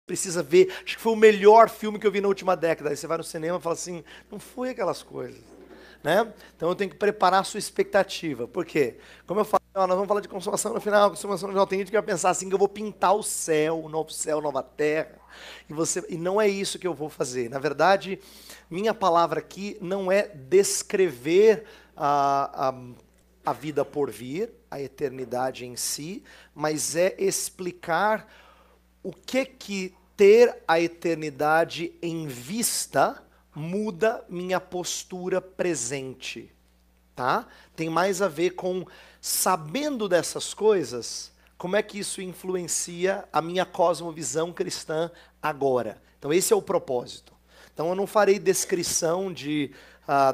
precisa ver, acho que foi o melhor filme que eu vi na última década. Aí você vai no cinema e fala assim, não foi aquelas coisas. Né? Então eu tenho que preparar a sua expectativa. Por quê? Como eu falei, nós vamos falar de consumação no final, consumação no final. Tem gente que vai pensar assim, que eu vou pintar o céu, nova terra. E não é isso que eu vou fazer. Na verdade, minha palavra aqui não é descrever a vida por vir, a eternidade em si, mas é explicar o que ter a eternidade em vista muda minha postura presente, tá? Tem mais a ver com, sabendo dessas coisas, como é que isso influencia a minha cosmovisão cristã agora. Então esse é o propósito. Então eu não farei descrição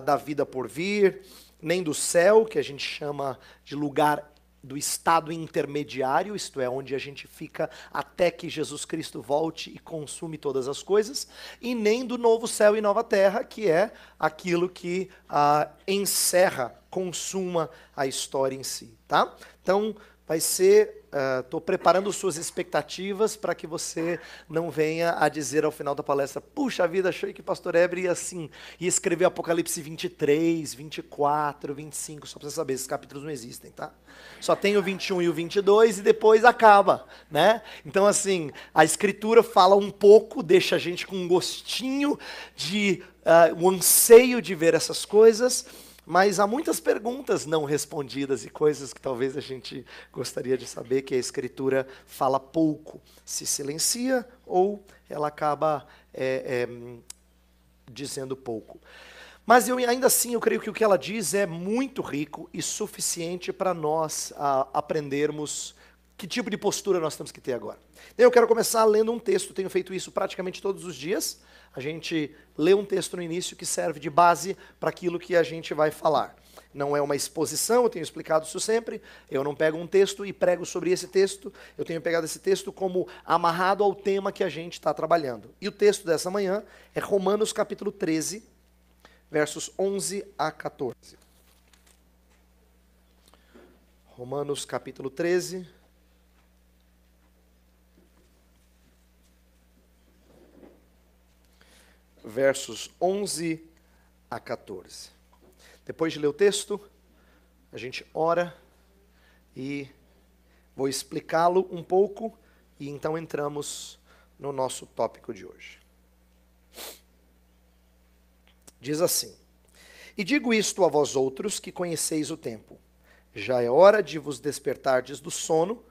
da vida por vir, nem do céu, que a gente chama de lugar do estado intermediário, isto é, onde a gente fica até que Jesus Cristo volte e consume todas as coisas, e nem do novo céu e nova terra, que é aquilo que encerra, consuma a história em si, tá? Então, vai ser, estou preparando suas expectativas para que você não venha a dizer ao final da palestra, puxa vida, achei que o pastor Heber ia escrever Apocalipse 23, 24, 25, só para você saber, esses capítulos não existem, tá? Só tem o 21 e o 22 e depois acaba, né? Então assim, a escritura fala um pouco, deixa a gente com um gostinho um anseio de ver essas coisas, mas há muitas perguntas não respondidas e coisas que talvez a gente gostaria de saber, que a Escritura fala pouco, se silencia ou ela acaba dizendo pouco. Mas ainda assim eu creio que o que ela diz é muito rico e suficiente para nós aprendermos que tipo de postura nós temos que ter agora. Eu quero começar lendo um texto, tenho feito isso praticamente todos os dias. A gente lê um texto no início que serve de base para aquilo que a gente vai falar. Não é uma exposição, eu tenho explicado isso sempre. Eu não pego um texto e prego sobre esse texto. Eu tenho pegado esse texto como amarrado ao tema que a gente está trabalhando. E o texto dessa manhã é Romanos capítulo 13, versos 11 a 14. Romanos capítulo 13. Versos 11 a 14. Depois de ler o texto, a gente ora e vou explicá-lo um pouco e então entramos no nosso tópico de hoje. Diz assim: E digo isto a vós outros que conheceis o tempo. Já é hora de vos despertardes do sono,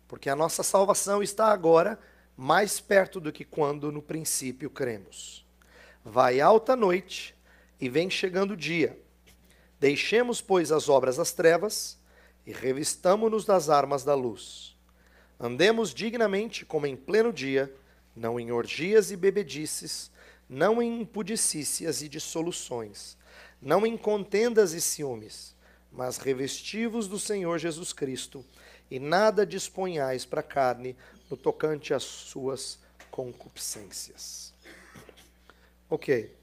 porque a nossa salvação está agora mais perto do que quando no princípio cremos. Vai alta a noite e vem chegando o dia. Deixemos, pois, as obras das trevas e revistamo-nos das armas da luz. Andemos dignamente como em pleno dia, não em orgias e bebedices, não em impudicícias e dissoluções, não em contendas e ciúmes, mas revesti-vos do Senhor Jesus Cristo, e nada disponhais para a carne no tocante às suas concupiscências. Ok.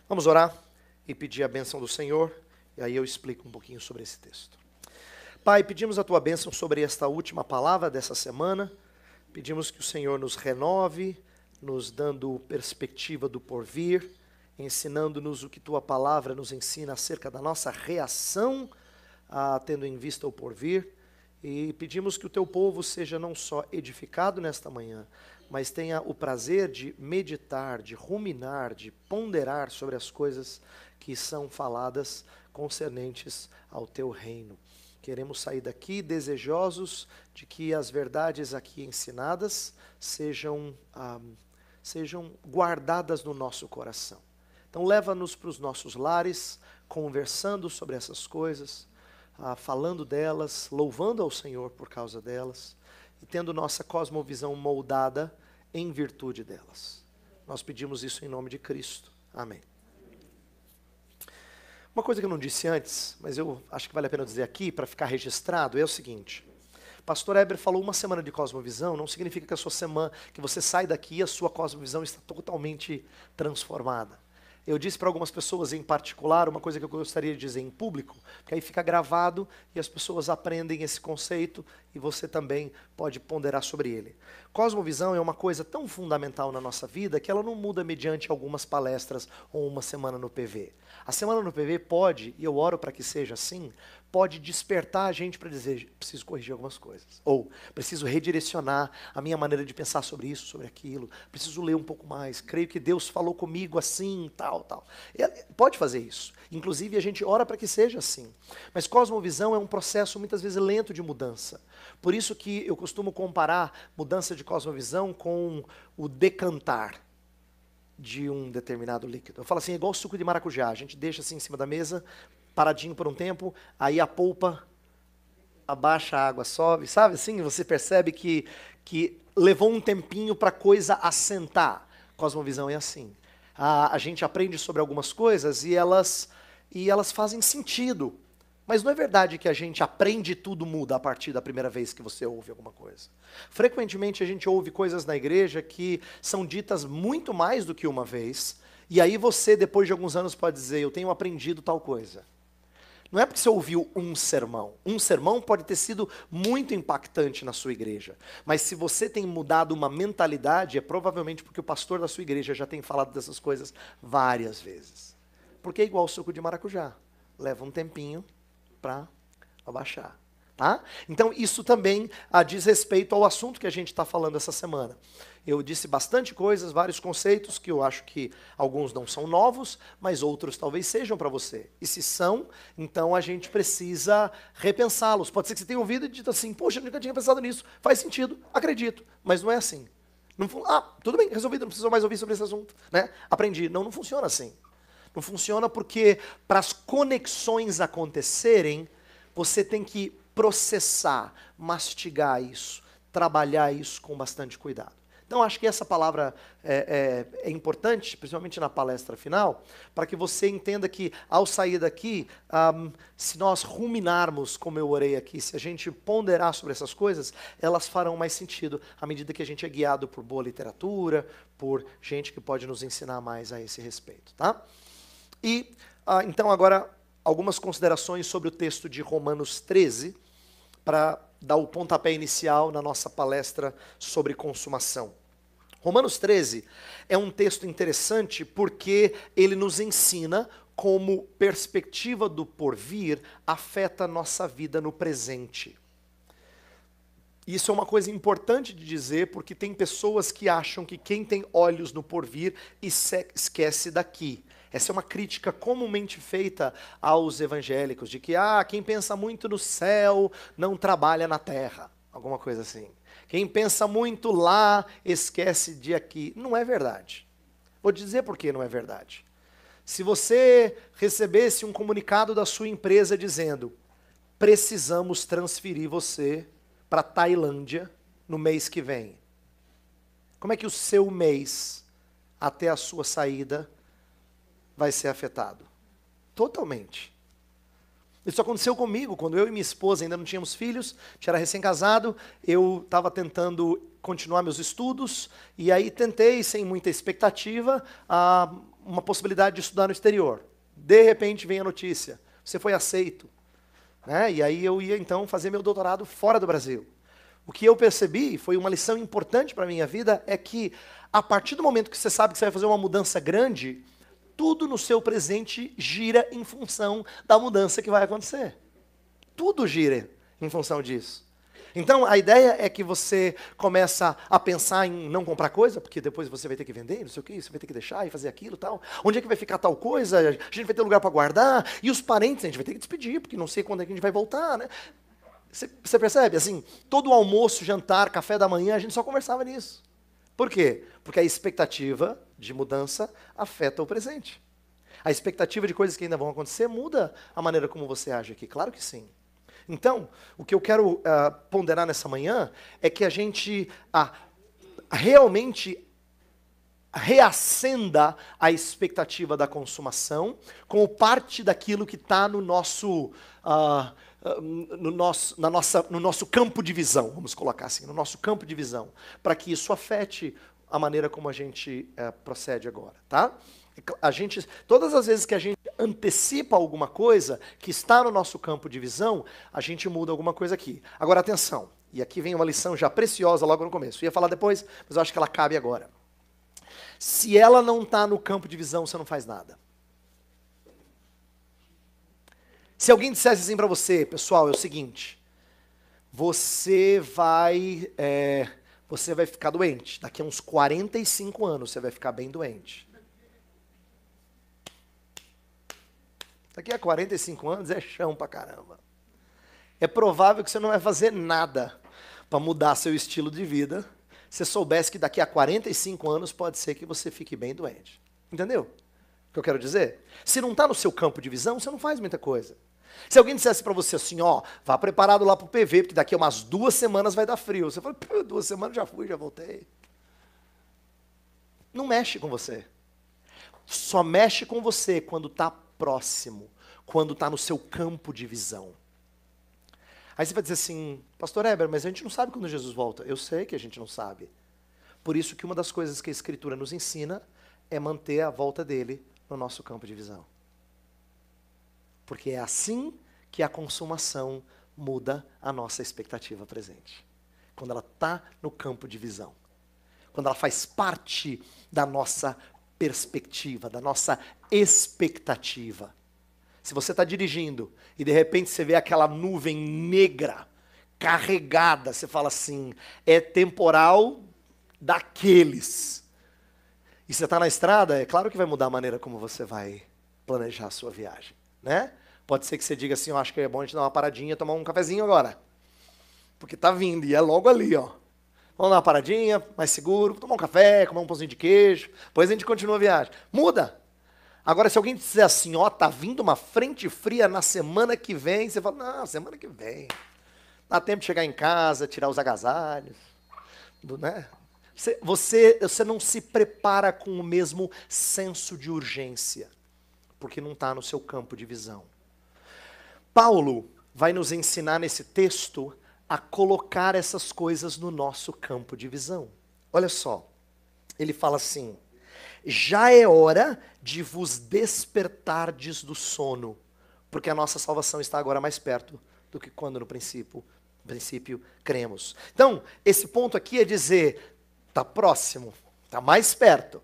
Vamos orar e pedir a bênção do Senhor, e aí eu explico um pouquinho sobre esse texto. Pai, pedimos a Tua bênção sobre esta última palavra dessa semana, pedimos que o Senhor nos renove, nos dando perspectiva do porvir, ensinando-nos o que Tua palavra nos ensina acerca da nossa reação, tendo em vista o porvir, e pedimos que o Teu povo seja não só edificado nesta manhã, mas tenha o prazer de meditar, de ruminar, de ponderar sobre as coisas que são faladas concernentes ao Teu reino. Queremos sair daqui desejosos de que as verdades aqui ensinadas sejam guardadas no nosso coração. Então leva-nos para os nossos lares, conversando sobre essas coisas, falando delas, louvando ao Senhor por causa delas, e tendo nossa cosmovisão moldada em virtude delas. Nós pedimos isso em nome de Cristo. Amém. Uma coisa que eu não disse antes, mas eu acho que vale a pena dizer aqui, para ficar registrado, é o seguinte. Pastor Heber falou uma semana de cosmovisão, não significa que a sua semana, que você sai daqui e a sua cosmovisão está totalmente transformada. Eu disse para algumas pessoas em particular uma coisa que eu gostaria de dizer em público, porque aí fica gravado e as pessoas aprendem esse conceito e você também pode ponderar sobre ele. Cosmovisão é uma coisa tão fundamental na nossa vida que ela não muda mediante algumas palestras ou uma semana no PV. A semana no PV pode, e eu oro para que seja assim, pode despertar a gente para dizer, preciso corrigir algumas coisas. Ou, preciso redirecionar a minha maneira de pensar sobre isso, sobre aquilo. Preciso ler um pouco mais. Creio que Deus falou comigo assim, tal, tal. Pode fazer isso. Inclusive, a gente ora para que seja assim. Mas cosmovisão é um processo muitas vezes lento de mudança. Por isso que eu costumo comparar mudança de cosmovisão com o decantar de um determinado líquido. Eu falo assim, é igual suco de maracujá. A gente deixa assim em cima da mesa, paradinho por um tempo, aí a polpa abaixa, a água sobe, sabe assim? Você percebe que levou um tempinho para a coisa assentar. Cosmovisão é assim. A gente aprende sobre algumas coisas e elas fazem sentido. Mas não é verdade que a gente aprende e tudo muda a partir da primeira vez que você ouve alguma coisa. Frequentemente a gente ouve coisas na igreja que são ditas muito mais do que uma vez, e aí você, depois de alguns anos, pode dizer, eu tenho aprendido tal coisa. Não é porque você ouviu um sermão. Um sermão pode ter sido muito impactante na sua igreja. Mas se você tem mudado uma mentalidade, é provavelmente porque o pastor da sua igreja já tem falado dessas coisas várias vezes. Porque é igual o suco de maracujá. Leva um tempinho para abaixar. Tá? Então isso também diz respeito ao assunto que a gente está falando essa semana. Eu disse bastante coisas, vários conceitos que eu acho que alguns não são novos, mas outros talvez sejam para você. E se são, então a gente precisa repensá-los. Pode ser que você tenha ouvido e dito assim, poxa, eu nunca tinha pensado nisso. Faz sentido, acredito, mas não é assim. Não, tudo bem, resolvido, não preciso mais ouvir sobre esse assunto. Né? Aprendi. Não funciona assim. Não funciona porque para as conexões acontecerem, você tem que processar, mastigar isso, trabalhar isso com bastante cuidado. Então, acho que essa palavra é importante, principalmente na palestra final, para que você entenda que, ao sair daqui, se nós ruminarmos, como eu orei aqui, se a gente ponderar sobre essas coisas, elas farão mais sentido à medida que a gente é guiado por boa literatura, por gente que pode nos ensinar mais a esse respeito. Tá? E, então, agora, algumas considerações sobre o texto de Romanos 13, para dar o pontapé inicial na nossa palestra sobre consumação. Romanos 13 é um texto interessante porque ele nos ensina como perspectiva do porvir afeta a nossa vida no presente. Isso é uma coisa importante de dizer, porque tem pessoas que acham que quem tem olhos no porvir esquece daqui. Essa é uma crítica comumente feita aos evangélicos, de que quem pensa muito no céu não trabalha na terra, alguma coisa assim. Quem pensa muito lá esquece de aqui. Não é verdade. Vou dizer por que não é verdade. Se você recebesse um comunicado da sua empresa dizendo, precisamos transferir você para a Tailândia no mês que vem, como é que o seu mês, até a sua saída, vai ser afetado? Totalmente. Isso aconteceu comigo, quando eu e minha esposa ainda não tínhamos filhos, a gente era recém-casado, eu estava tentando continuar meus estudos, e aí tentei, sem muita expectativa, uma possibilidade de estudar no exterior. De repente vem a notícia, você foi aceito. Né? E aí eu ia então fazer meu doutorado fora do Brasil. O que eu percebi, foi uma lição importante para a minha vida, é que a partir do momento que você sabe que você vai fazer uma mudança grande, tudo no seu presente gira em função da mudança que vai acontecer. Tudo gira em função disso. Então, a ideia é que você começa a pensar em não comprar coisa, porque depois você vai ter que vender, não sei o que, você vai ter que deixar e fazer aquilo e tal. Onde é que vai ficar tal coisa? A gente vai ter lugar para guardar. E os parentes a gente vai ter que despedir, porque não sei quando é que a gente vai voltar, né? Você percebe? Assim, todo o almoço, jantar, café da manhã, a gente só conversava nisso. Por quê? Porque a expectativa de mudança afeta o presente. A expectativa de coisas que ainda vão acontecer muda a maneira como você age aqui. Claro que sim. Então, o que eu quero ponderar nessa manhã é que a gente realmente reacenda a expectativa da consumação como parte daquilo que está no nosso campo de visão, vamos colocar assim, no nosso campo de visão, para que isso afete a maneira como a gente procede agora, tá? Todas as vezes que a gente antecipa alguma coisa que está no nosso campo de visão, a gente muda alguma coisa aqui. Agora, atenção, E aqui vem uma lição já preciosa logo no começo. Eu ia falar depois, mas eu acho que ela cabe agora. Se ela não está no campo de visão, você não faz nada. Se alguém dissesse assim para você, pessoal, é o seguinte, você vai ficar doente. Daqui a uns 45 anos você vai ficar bem doente. Daqui a 45 anos é chão pra caramba. É provável que você não vai fazer nada para mudar seu estilo de vida, se você soubesse que daqui a 45 anos pode ser que você fique bem doente. Entendeu o que eu quero dizer? Se não está no seu campo de visão, você não faz muita coisa. Se alguém dissesse para você assim, ó, vá preparado lá para o PV, porque daqui a umas 2 semanas vai dar frio. Você fala, 2 semanas já fui, já voltei. Não mexe com você. Só mexe com você quando está próximo, quando está no seu campo de visão. Aí você vai dizer assim, pastor Heber, mas a gente não sabe quando Jesus volta. Eu sei que a gente não sabe. Por isso que uma das coisas que a Escritura nos ensina é manter a volta dele no nosso campo de visão. Porque é assim que a consumação muda a nossa expectativa presente. Quando ela está no campo de visão. Quando ela faz parte da nossa perspectiva, da nossa expectativa. Se você está dirigindo e de repente você vê aquela nuvem negra, carregada, você fala assim, é temporal daqueles. E você está na estrada, é claro que vai mudar a maneira como você vai planejar a sua viagem, né? Pode ser que você diga assim, eu acho que é bom a gente dar uma paradinha, tomar um cafezinho agora. Porque está vindo e é logo ali, ó. Vamos dar uma paradinha, mais seguro, tomar um café, comer um pãozinho de queijo, depois a gente continua a viagem. Muda! Agora, se alguém disser assim, ó, tá vindo uma frente fria na semana que vem, você fala, não, semana que vem. Dá tempo de chegar em casa, tirar os agasalhos, né? Você não se prepara com o mesmo senso de urgência, porque não está no seu campo de visão. Paulo vai nos ensinar nesse texto a colocar essas coisas no nosso campo de visão. Olha só, ele fala assim, já é hora de vos despertardes do sono, porque a nossa salvação está agora mais perto do que quando no princípio cremos. Então, esse ponto aqui é dizer, está próximo, está mais perto.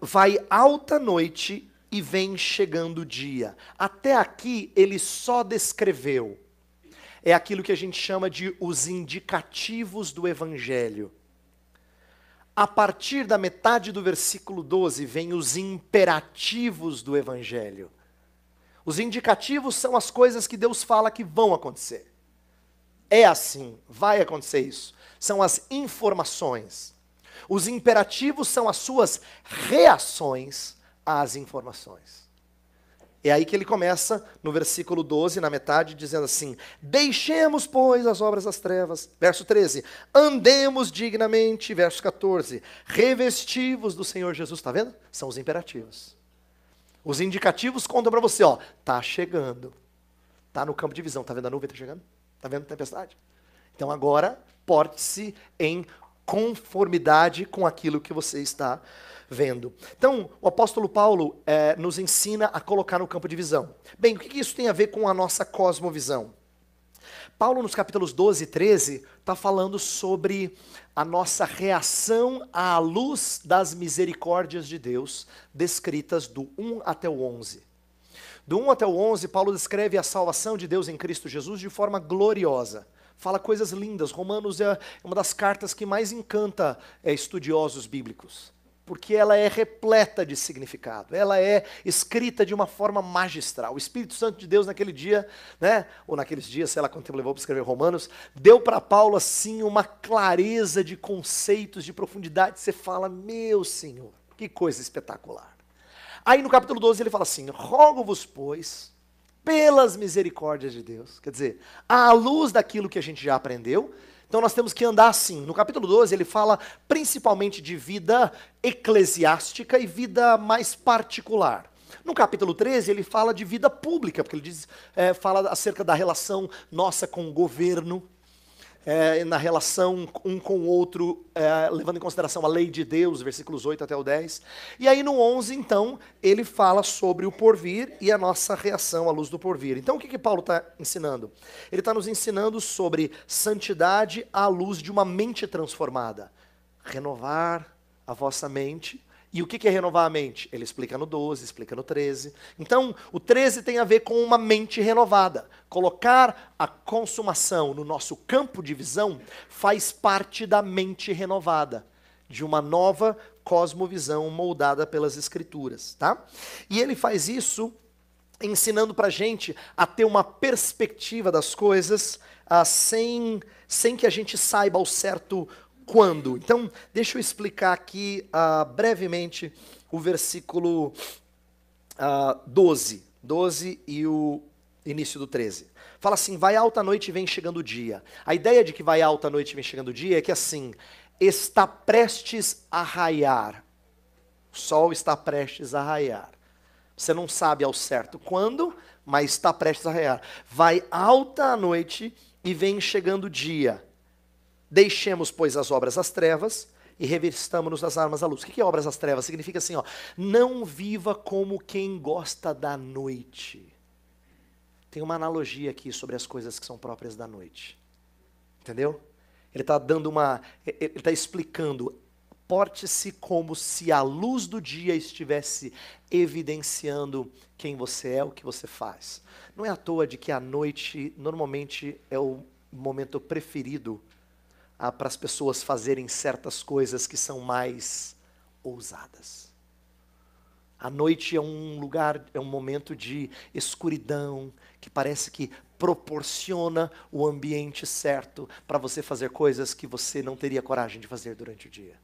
Vai alta noite e vem chegando o dia. Até aqui ele só descreveu. É aquilo que a gente chama de os indicativos do evangelho. A partir da metade do versículo 12, vem os imperativos do evangelho. Os indicativos são as coisas que Deus fala que vão acontecer. É assim, vai acontecer isso. São as informações. Os imperativos são as suas reações às informações. É aí que ele começa, no versículo 12, na metade, dizendo assim, deixemos, pois, as obras das trevas. Verso 13, andemos dignamente. Verso 14, revestivos do Senhor Jesus. Está vendo? São os imperativos. Os indicativos contam para você, ó, tá chegando. Tá no campo de visão. Tá vendo a nuvem tá chegando? Tá vendo a tempestade? Então agora, porte-se em conformidade com aquilo que você está vendo. Então, o apóstolo Paulo nos ensina a colocar no campo de visão. Bem, o que isso tem a ver com a nossa cosmovisão? Paulo, nos capítulos 12 e 13, está falando sobre a nossa reação à luz das misericórdias de Deus, descritas do 1 até o 11. Do 1 até o 11, Paulo descreve a salvação de Deus em Cristo Jesus de forma gloriosa. Fala coisas lindas. Romanos é uma das cartas que mais encanta estudiosos bíblicos. Porque ela é repleta de significado. Ela é escrita de uma forma magistral. O Espírito Santo de Deus naquele dia, né, ou naqueles dias, sei lá quanto tempo levou para escrever Romanos, deu para Paulo assim uma clareza de conceitos, de profundidade. Você fala, meu Senhor, que coisa espetacular. Aí no capítulo 12 ele fala assim, rogo-vos, pois, pelas misericórdias de Deus, quer dizer, à luz daquilo que a gente já aprendeu, então nós temos que andar assim. No capítulo 12 ele fala principalmente de vida eclesiástica e vida mais particular. No capítulo 13 ele fala de vida pública, porque ele fala acerca da relação nossa com o governo. na relação um com o outro, levando em consideração a lei de Deus, versículos 8 até o 10. E aí no 11, então, ele fala sobre o porvir e a nossa reação à luz do porvir. Então o que Paulo está ensinando? Ele está nos ensinando sobre santidade à luz de uma mente transformada. Renovar a vossa mente. E o que é renovar a mente? Ele explica no 12, explica no 13. Então, o 13 tem a ver com uma mente renovada. Colocar a consumação no nosso campo de visão faz parte da mente renovada, de uma nova cosmovisão moldada pelas Escrituras, tá? E ele faz isso ensinando pra gente a ter uma perspectiva das coisas sem que a gente saiba ao certo quando. Então, deixa eu explicar aqui brevemente o versículo 12 e o início do 13. Fala assim, vai alta noite e vem chegando o dia. A ideia de que vai alta noite e vem chegando o dia é que assim, está prestes a raiar. O sol está prestes a raiar. Você não sabe ao certo quando, mas está prestes a raiar. Vai alta a noite e vem chegando o dia. Deixemos, pois, as obras das trevas e revistamo-nos das armas da luz. O que é obras das trevas? Significa assim, não viva como quem gosta da noite. Tem uma analogia aqui sobre as coisas que são próprias da noite. Entendeu? Ele está explicando, porte-se como se a luz do dia estivesse evidenciando quem você é, o que você faz. Não é à toa de que a noite, normalmente, é o momento preferido para as pessoas fazerem certas coisas que são mais ousadas. A noite é um lugar, é um momento de escuridão, que parece que proporciona o ambiente certo para você fazer coisas que você não teria coragem de fazer durante o dia.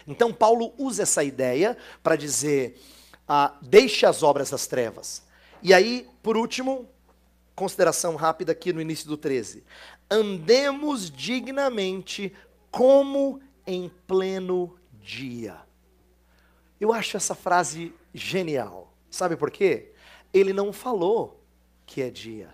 Então Paulo usa essa ideia para dizer, deixe as obras das trevas. E aí, por último, consideração rápida aqui no início do 13. Andemos dignamente como em pleno dia. Eu acho essa frase genial. Sabe por quê? Ele não falou que é dia.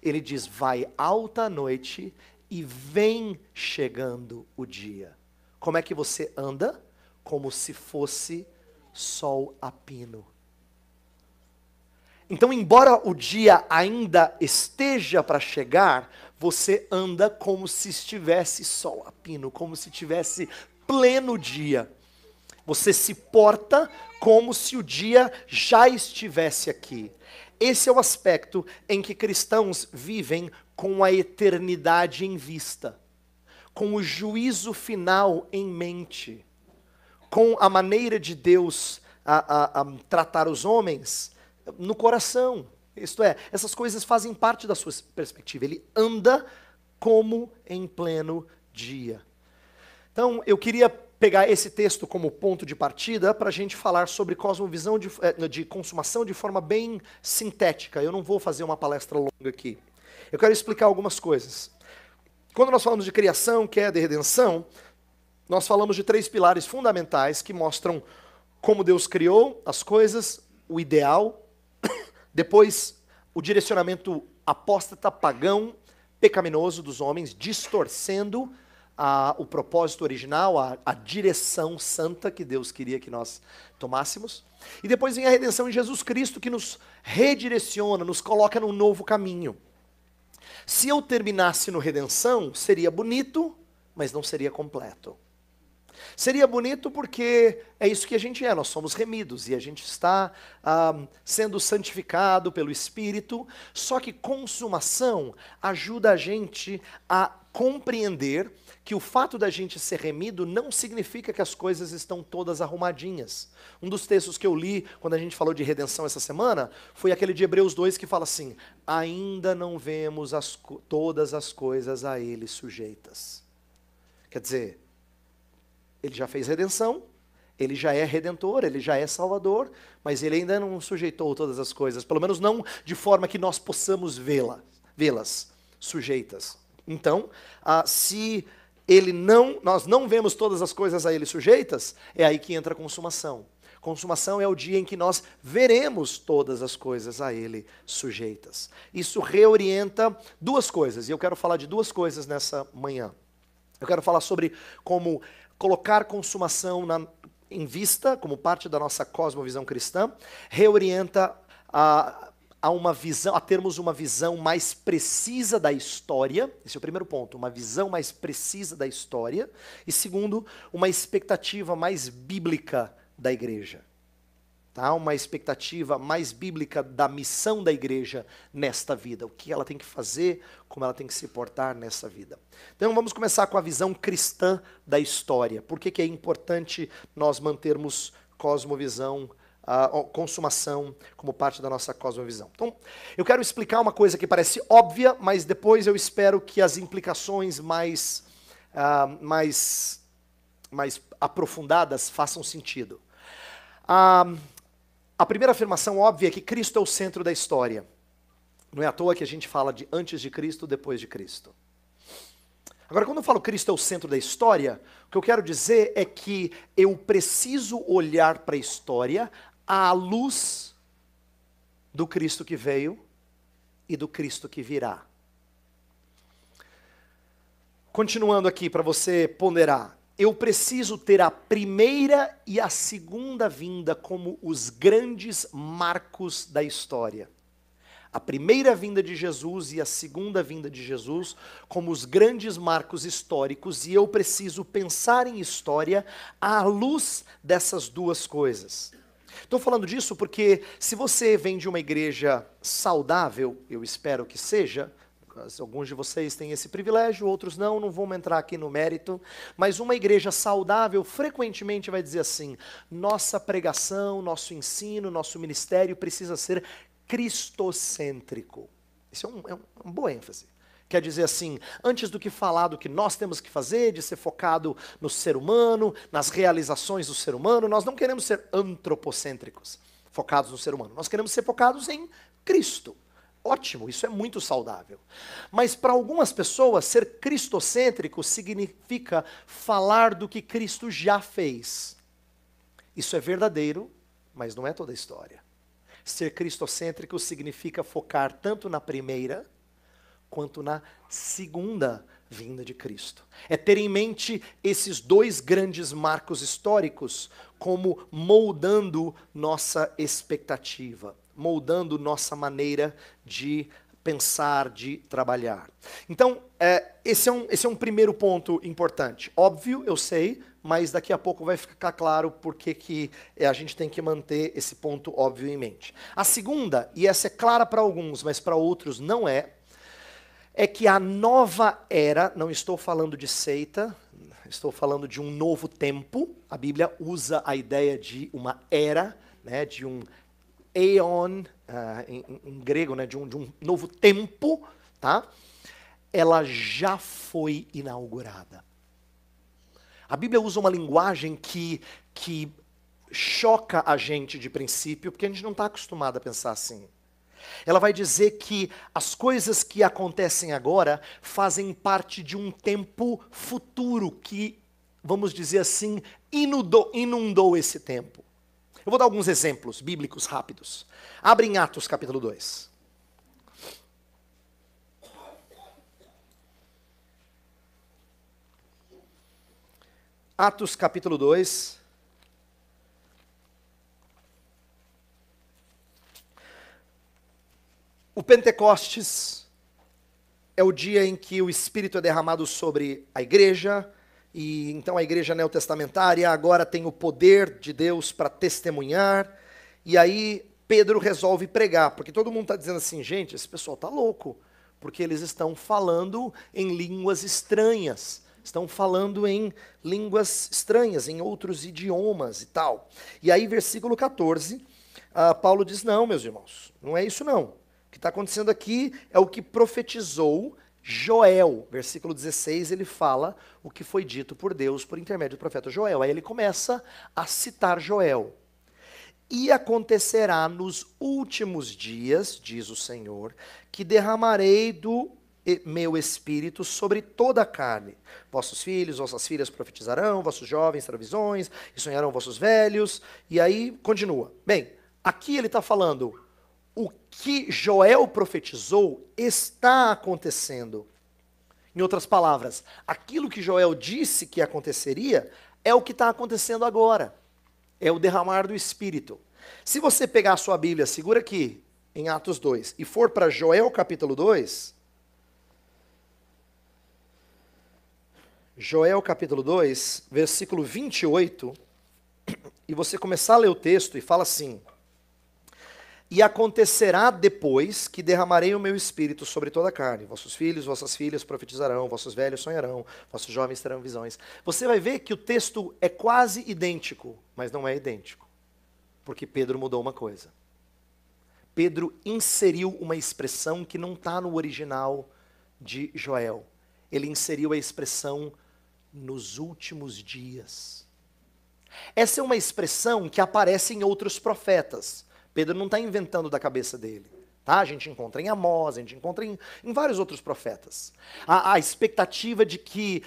Ele diz, vai alta a noite e vem chegando o dia. Como é que você anda? Como se fosse sol a pino. Então, embora o dia ainda esteja para chegar, você anda como se estivesse sol a pino, como se tivesse pleno dia. Você se porta como se o dia já estivesse aqui. Esse é o aspecto em que cristãos vivem com a eternidade em vista, com o juízo final em mente, com a maneira de Deus a tratar os homens no coração. Isto é, essas coisas fazem parte da sua perspectiva. Ele anda como em pleno dia. Então, eu queria pegar esse texto como ponto de partida para a gente falar sobre cosmovisão de consumação de forma bem sintética. Eu não vou fazer uma palestra longa aqui. Eu quero explicar algumas coisas. Quando nós falamos de criação, queda e redenção, nós falamos de 3 pilares fundamentais que mostram como Deus criou as coisas, o ideal, depois o direcionamento apóstata, pagão, pecaminoso dos homens, distorcendo o propósito original, a direção santa que Deus queria que nós tomássemos. E depois vem a redenção em Jesus Cristo, que nos redireciona, nos coloca num novo caminho. Se eu terminasse no redenção, seria bonito, mas não seria completo. Seria bonito porque é isso que a gente é, nós somos remidos e a gente está sendo santificado pelo Espírito, só que consumação ajuda a gente a compreender que o fato da gente ser remido não significa que as coisas estão todas arrumadinhas. Um dos textos que eu li quando a gente falou de redenção essa semana foi aquele de Hebreus 2 que fala assim, ainda não vemos todas as coisas a ele sujeitas. Quer dizer, ele já fez redenção, ele já é redentor, ele já é salvador, mas ele ainda não sujeitou todas as coisas, pelo menos não de forma que nós possamos vê-las sujeitas. Então, se nós não vemos todas as coisas a ele sujeitas, é aí que entra a consumação. Consumação é o dia em que nós veremos todas as coisas a Ele sujeitas. Isso reorienta duas coisas, e eu quero falar de duas coisas nessa manhã. Eu quero falar sobre como colocar consumação em vista, como parte da nossa cosmovisão cristã, reorienta a termos uma visão mais precisa da história. Esse é o primeiro ponto, uma visão mais precisa da história. E segundo, uma expectativa mais bíblica da igreja. Tá? Uma expectativa mais bíblica da missão da igreja nesta vida. O que ela tem que fazer, como ela tem que se portar nessa vida. Então vamos começar com a visão cristã da história. Por que é importante nós mantermos cosmovisão, a consumação como parte da nossa cosmovisão. Então, eu quero explicar uma coisa que parece óbvia, mas depois eu espero que as implicações mais aprofundadas façam sentido. A primeira afirmação óbvia é que Cristo é o centro da história. Não é à toa que a gente fala de antes de Cristo, depois de Cristo. Agora, quando eu falo Cristo é o centro da história, o que eu quero dizer é que eu preciso olhar para a história à luz do Cristo que veio e do Cristo que virá. Continuando aqui para você ponderar, eu preciso ter a primeira e a segunda vinda como os grandes marcos da história. A primeira vinda de Jesus e a segunda vinda de Jesus como os grandes marcos históricos, e eu preciso pensar em história à luz dessas duas coisas. Estou falando disso porque se você vem de uma igreja saudável, eu espero que seja, alguns de vocês têm esse privilégio, outros não vamos entrar aqui no mérito, mas uma igreja saudável frequentemente vai dizer assim, nossa pregação, nosso ensino, nosso ministério precisa ser cristocêntrico. Isso é uma boa ênfase. Quer dizer assim, antes do que falar do que nós temos que fazer, de ser focado no ser humano, nas realizações do ser humano, nós não queremos ser antropocêntricos, focados no ser humano. Nós queremos ser focados em Cristo. Ótimo, isso é muito saudável. Mas para algumas pessoas, ser cristocêntrico significa falar do que Cristo já fez. Isso é verdadeiro, mas não é toda a história. Ser cristocêntrico significa focar tanto na primeira quanto na segunda vinda de Cristo. É ter em mente esses dois grandes marcos históricos como moldando nossa expectativa, moldando nossa maneira de pensar, de trabalhar. Então, esse é um primeiro ponto importante. Óbvio, eu sei, mas daqui a pouco vai ficar claro por que a gente tem que manter esse ponto óbvio em mente. A segunda, e essa é clara para alguns, mas para outros não é que a nova era, não estou falando de seita, estou falando de um novo tempo. A Bíblia usa a ideia de uma era, né, de um aeon, em grego, né, de um novo tempo, tá? Ela já foi inaugurada. A Bíblia usa uma linguagem que choca a gente de princípio, porque a gente não está acostumado a pensar assim. Ela vai dizer que as coisas que acontecem agora fazem parte de um tempo futuro que, vamos dizer assim, inundou esse tempo. Eu vou dar alguns exemplos bíblicos rápidos. Abre em Atos capítulo 2. Atos capítulo 2. O Pentecostes é o dia em que o Espírito é derramado sobre a igreja, e então a igreja neotestamentária agora tem o poder de Deus para testemunhar, e aí Pedro resolve pregar, porque todo mundo está dizendo assim, gente, esse pessoal está louco, porque eles estão falando em línguas estranhas, estão falando em línguas estranhas, em outros idiomas e tal. E aí versículo 14, Paulo diz, não, meus irmãos, não é isso não. O que está acontecendo aqui é o que profetizou Joel. Versículo 16, ele fala o que foi dito por Deus por intermédio do profeta Joel. Aí ele começa a citar Joel. E acontecerá nos últimos dias, diz o Senhor, que derramarei do meu espírito sobre toda a carne. Vossos filhos, vossas filhas profetizarão, vossos jovens terão visões, e sonharão vossos velhos. E aí continua. Bem, aqui ele está falando, o que Joel profetizou está acontecendo. Em outras palavras, aquilo que Joel disse que aconteceria é o que está acontecendo agora. É o derramar do Espírito. Se você pegar a sua Bíblia, segura aqui, em Atos 2, e for para Joel capítulo 2, Joel capítulo 2, versículo 28, e você começar a ler o texto e fala assim: e acontecerá depois que derramarei o meu espírito sobre toda a carne. Vossos filhos, vossas filhas profetizarão, vossos velhos sonharão, vossos jovens terão visões. Você vai ver que o texto é quase idêntico, mas não é idêntico. Porque Pedro mudou uma coisa. Pedro inseriu uma expressão que não está no original de Joel. Ele inseriu a expressão nos últimos dias. Essa é uma expressão que aparece em outros profetas. Pedro não está inventando da cabeça dele. Tá? A gente encontra em Amós, a gente encontra em vários outros profetas. A expectativa de que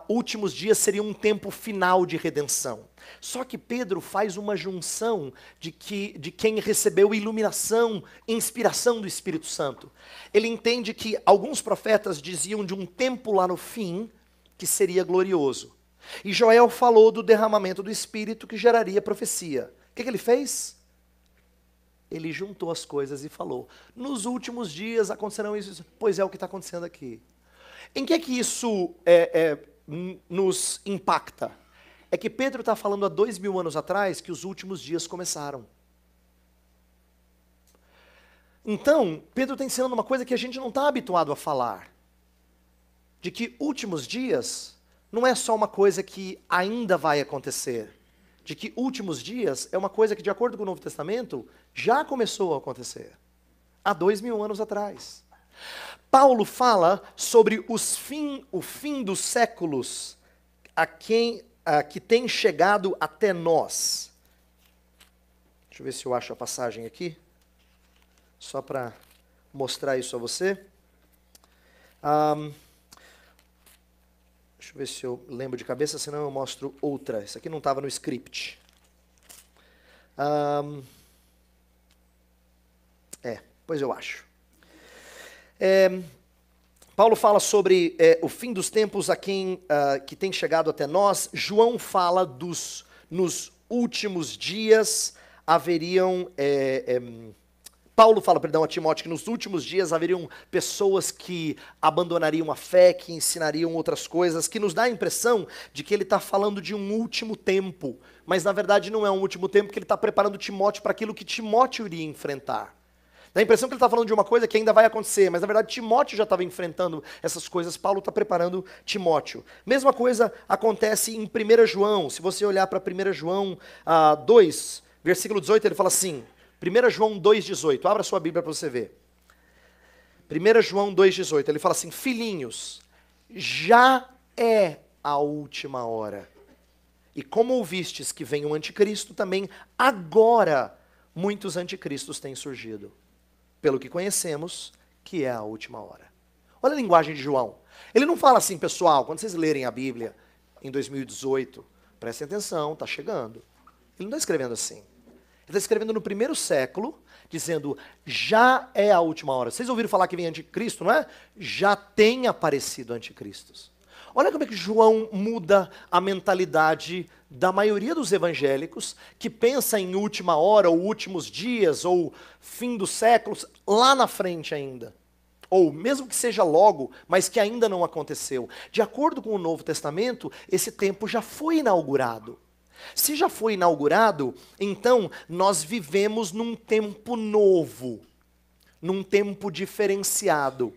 últimos dias seria um tempo final de redenção. Só que Pedro faz uma junção de quem recebeu iluminação, inspiração do Espírito Santo. Ele entende que alguns profetas diziam de um tempo lá no fim que seria glorioso. E Joel falou do derramamento do Espírito que geraria profecia. O que ele fez? Ele juntou as coisas e falou, nos últimos dias acontecerão isso, pois é o que está acontecendo aqui. Em que isso nos impacta? É que Pedro está falando há 2000 anos atrás que os últimos dias começaram. Então, Pedro está ensinando uma coisa que a gente não está habituado a falar. De que últimos dias não é só uma coisa que ainda vai acontecer. De que últimos dias é uma coisa que, de acordo com o Novo Testamento, já começou a acontecer. Há 2000 anos atrás. Paulo fala sobre o fim dos séculos que tem chegado até nós. Deixa eu ver se eu acho a passagem aqui. Só para mostrar isso a você. Deixa eu ver se eu lembro de cabeça, senão eu mostro outra. Isso aqui não estava no script. Pois eu acho. Paulo fala sobre o fim dos tempos que tem chegado até nós. João fala nos últimos dias haveriam... Paulo fala, a Timóteo, que nos últimos dias haveriam pessoas que abandonariam a fé, que ensinariam outras coisas, que nos dá a impressão de que ele está falando de um último tempo. Mas na verdade não é um último tempo, que ele está preparando Timóteo para aquilo que Timóteo iria enfrentar. Dá a impressão que ele está falando de uma coisa que ainda vai acontecer, mas na verdade Timóteo já estava enfrentando essas coisas, Paulo está preparando Timóteo. Mesma coisa acontece em 1 João, se você olhar para 1 João 2, versículo 18, ele fala assim, 1 João 2,18, abra sua Bíblia para você ver. 1 João 2,18, ele fala assim, filhinhos, já é a última hora. E como ouvistes que vem o anticristo, também agora muitos anticristos têm surgido. Pelo que conhecemos, que é a última hora. Olha a linguagem de João. Ele não fala assim, pessoal, quando vocês lerem a Bíblia em 2018, prestem atenção, está chegando. Ele não está escrevendo assim. Ele está escrevendo no primeiro século, dizendo, já é a última hora. Vocês ouviram falar que vem anticristo, não é? Já tem aparecido anticristos. Olha como é que João muda a mentalidade da maioria dos evangélicos, que pensa em última hora, ou últimos dias, ou fim dos séculos, lá na frente ainda. Ou mesmo que seja logo, mas que ainda não aconteceu. De acordo com o Novo Testamento, esse tempo já foi inaugurado. Se já foi inaugurado, então nós vivemos num tempo novo, num tempo diferenciado.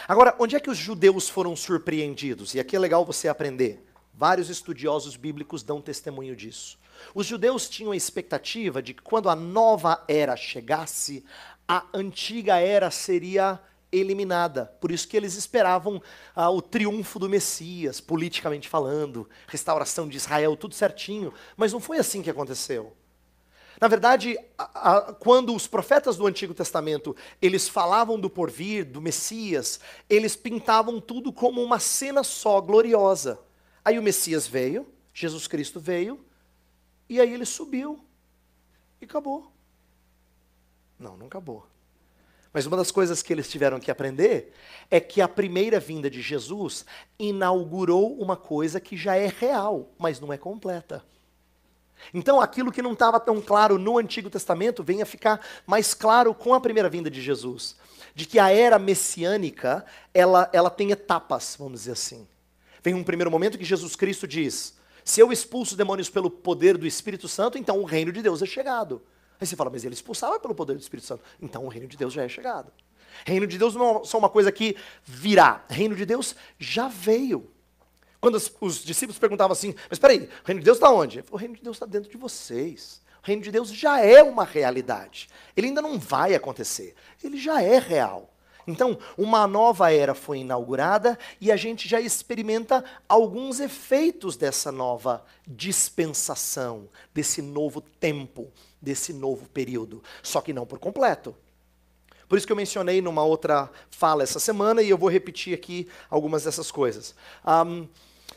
Agora, onde é que os judeus foram surpreendidos? E aqui é legal você aprender. Vários estudiosos bíblicos dão testemunho disso. Os judeus tinham a expectativa de que quando a nova era chegasse, a antiga era seria eliminada. Por isso que eles esperavam o triunfo do Messias, politicamente falando, restauração de Israel, tudo certinho. Mas não foi assim que aconteceu. Na verdade, quando os profetas do Antigo Testamento, eles falavam do porvir, do Messias, eles pintavam tudo como uma cena só, gloriosa. Aí o Messias veio, Jesus Cristo veio, e aí ele subiu, e acabou. Não acabou. Mas uma das coisas que eles tiveram que aprender é que a primeira vinda de Jesus inaugurou uma coisa que já é real, mas não é completa. Então aquilo que não estava tão claro no Antigo Testamento vem a ficar mais claro com a primeira vinda de Jesus. De que a era messiânica, ela tem etapas, vamos dizer assim. Vem um primeiro momento que Jesus Cristo diz: se eu expulso demônios pelo poder do Espírito Santo, então o reino de Deus é chegado. Aí você fala, mas ele expulsava pelo poder do Espírito Santo. Então o reino de Deus já é chegado. Reino de Deus não é só uma coisa que virá. Reino de Deus já veio. Quando os discípulos perguntavam assim, mas espera aí, o reino de Deus está onde? O reino de Deus está dentro de vocês. O reino de Deus já é uma realidade. Ele ainda não vai acontecer. Ele já é real. Então, uma nova era foi inaugurada e a gente já experimenta alguns efeitos dessa nova dispensação, desse novo tempo, desse novo período. Só que não por completo. Por isso que eu mencionei numa outra fala essa semana e eu vou repetir aqui algumas dessas coisas.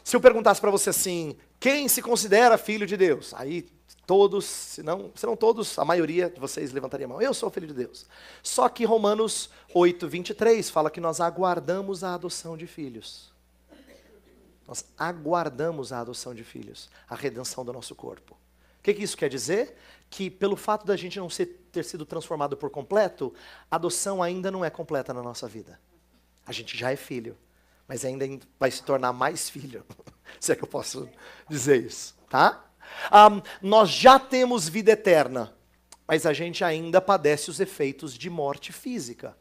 Se eu perguntasse para você assim, quem se considera filho de Deus? Aí todos, se não todos, a maioria de vocês levantaria a mão. Eu sou filho de Deus. Só que Romanos 8:23 fala que nós aguardamos a adoção de filhos. Nós aguardamos a adoção de filhos, a redenção do nosso corpo. O que isso quer dizer? Que pelo fato da gente não ter sido transformado por completo, a adoção ainda não é completa na nossa vida. A gente já é filho, mas ainda vai se tornar mais filho, se é que eu posso dizer isso, tá? Nós já temos vida eterna, mas a gente ainda padece os efeitos de morte física.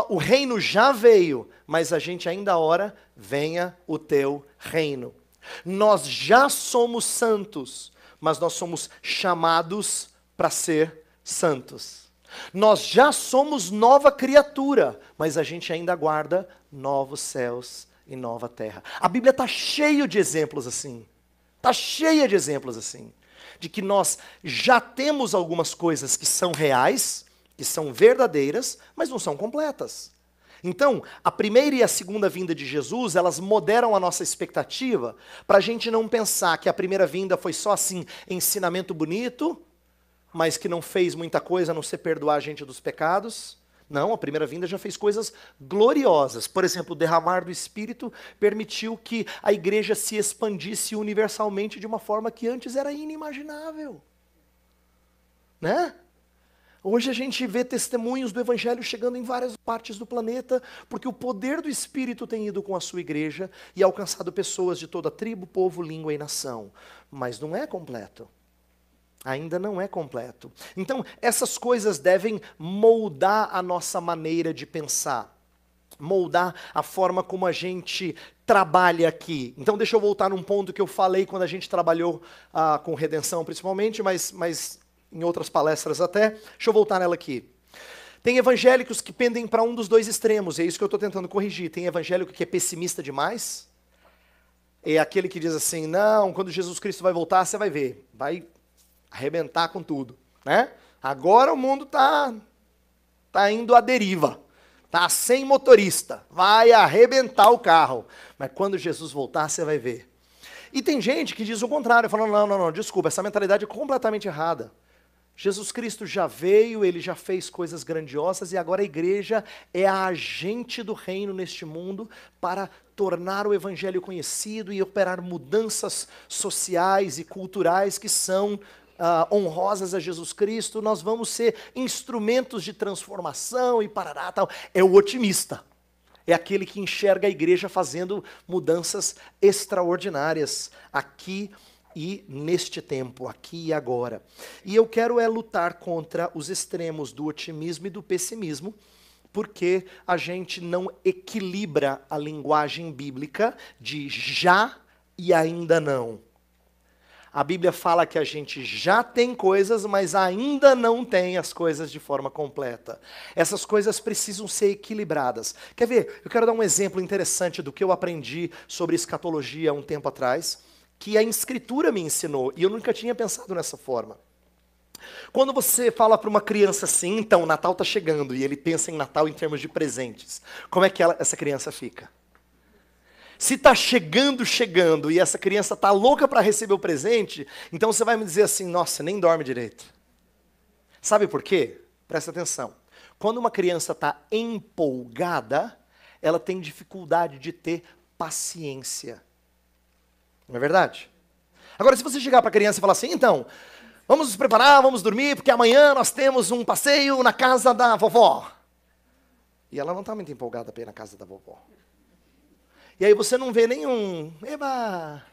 O reino já veio, mas a gente ainda ora, venha o teu reino. Nós já somos santos, mas nós somos chamados para ser santos. Nós já somos nova criatura, mas a gente ainda aguarda novos céus e nova terra. A Bíblia está cheia de exemplos assim. Está cheia de exemplos assim. De que nós já temos algumas coisas que são reais, que são verdadeiras, mas não são completas. Então, a primeira e a segunda vinda de Jesus, elas moderam a nossa expectativa para a gente não pensar que a primeira vinda foi só assim, ensinamento bonito, mas que não fez muita coisa a não ser perdoar a gente dos pecados. Não, a primeira vinda já fez coisas gloriosas. Por exemplo, o derramar do Espírito permitiu que a igreja se expandisse universalmente de uma forma que antes era inimaginável. Né? Hoje a gente vê testemunhos do Evangelho chegando em várias partes do planeta, porque o poder do Espírito tem ido com a sua igreja e alcançado pessoas de toda tribo, povo, língua e nação. Mas não é completo. Ainda não é completo. Então, essas coisas devem moldar a nossa maneira de pensar. Moldar a forma como a gente trabalha aqui. Então, deixa eu voltar num ponto que eu falei quando a gente trabalhou com redenção, principalmente, mas em outras palestras até. Deixa eu voltar nela aqui. Tem evangélicos que pendem para um dos dois extremos, é isso que eu estou tentando corrigir. Tem evangélico que é pessimista demais, é aquele que diz assim, não, quando Jesus Cristo vai voltar, você vai ver, vai arrebentar com tudo, né? Agora o mundo tá indo à deriva, tá sem motorista, vai arrebentar o carro, mas quando Jesus voltar, você vai ver. E tem gente que diz o contrário, falando, não, desculpa, essa mentalidade é completamente errada. Jesus Cristo já veio, ele já fez coisas grandiosas e agora a igreja é a agente do reino neste mundo para tornar o evangelho conhecido e operar mudanças sociais e culturais que são honrosas a Jesus Cristo. Nós vamos ser instrumentos de transformação e parará, tal. É o otimista. É aquele que enxerga a igreja fazendo mudanças extraordinárias aqui e neste tempo, aqui e agora. E eu quero lutar contra os extremos do otimismo e do pessimismo, porque a gente não equilibra a linguagem bíblica de já e ainda não. A Bíblia fala que a gente já tem coisas, mas ainda não tem as coisas de forma completa. Essas coisas precisam ser equilibradas. Quer ver? Eu quero dar um exemplo interessante do que eu aprendi sobre escatologia há um tempo atrás, que a Escritura me ensinou, e eu nunca tinha pensado nessa forma. Quando você fala para uma criança assim, então, o Natal está chegando, e ele pensa em Natal em termos de presentes, como é que essa criança fica? Se está chegando, e essa criança está louca para receber o presente, então você vai me dizer assim, nossa, nem dorme direito. Sabe por quê? Presta atenção. Quando uma criança está empolgada, ela tem dificuldade de ter paciência. Não é verdade? Agora, se você chegar para a criança e falar assim, então, vamos nos preparar, vamos dormir, porque amanhã nós temos um passeio na casa da vovó. E ela não está muito empolgada para ir na casa da vovó. E aí você não vê nenhum, eba.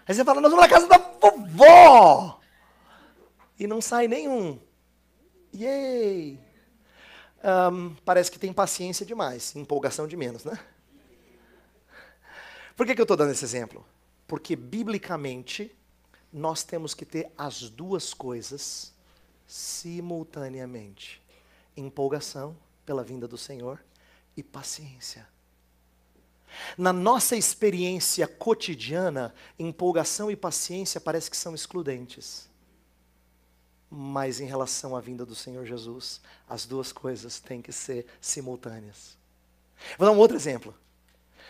Aí você fala, nós vamos na casa da vovó. E não sai nenhum. Yay! Parece que tem paciência demais, empolgação de menos, né? Por que eu estou dando esse exemplo? Porque, biblicamente, nós temos que ter as duas coisas simultaneamente. Empolgação pela vinda do Senhor e paciência. Na nossa experiência cotidiana, empolgação e paciência parece que são excludentes. Mas em relação à vinda do Senhor Jesus, as duas coisas têm que ser simultâneas. Vou dar um outro exemplo.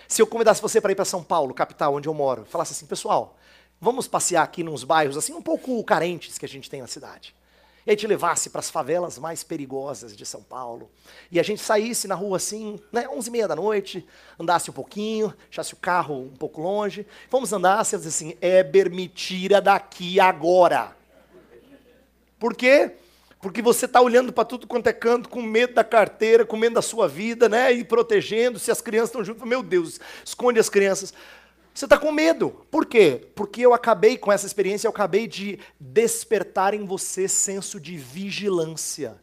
Se eu convidasse você para ir para São Paulo, capital, onde eu moro, falasse assim, pessoal, vamos passear aqui nos bairros assim um pouco carentes que a gente tem na cidade. E aí te levasse para as favelas mais perigosas de São Paulo. E a gente saísse na rua assim, né, 11h30 da noite, andasse um pouquinho, deixasse o carro um pouco longe. Vamos andar, você diz assim, Éber, me tira daqui agora. Por quê? Porque você está olhando para tudo quanto é canto, com medo da carteira, com medo da sua vida, né? E protegendo, se as crianças estão junto, meu Deus, esconde as crianças. Você está com medo. Por quê? Porque eu acabei com essa experiência, eu acabei de despertar em você senso de vigilância.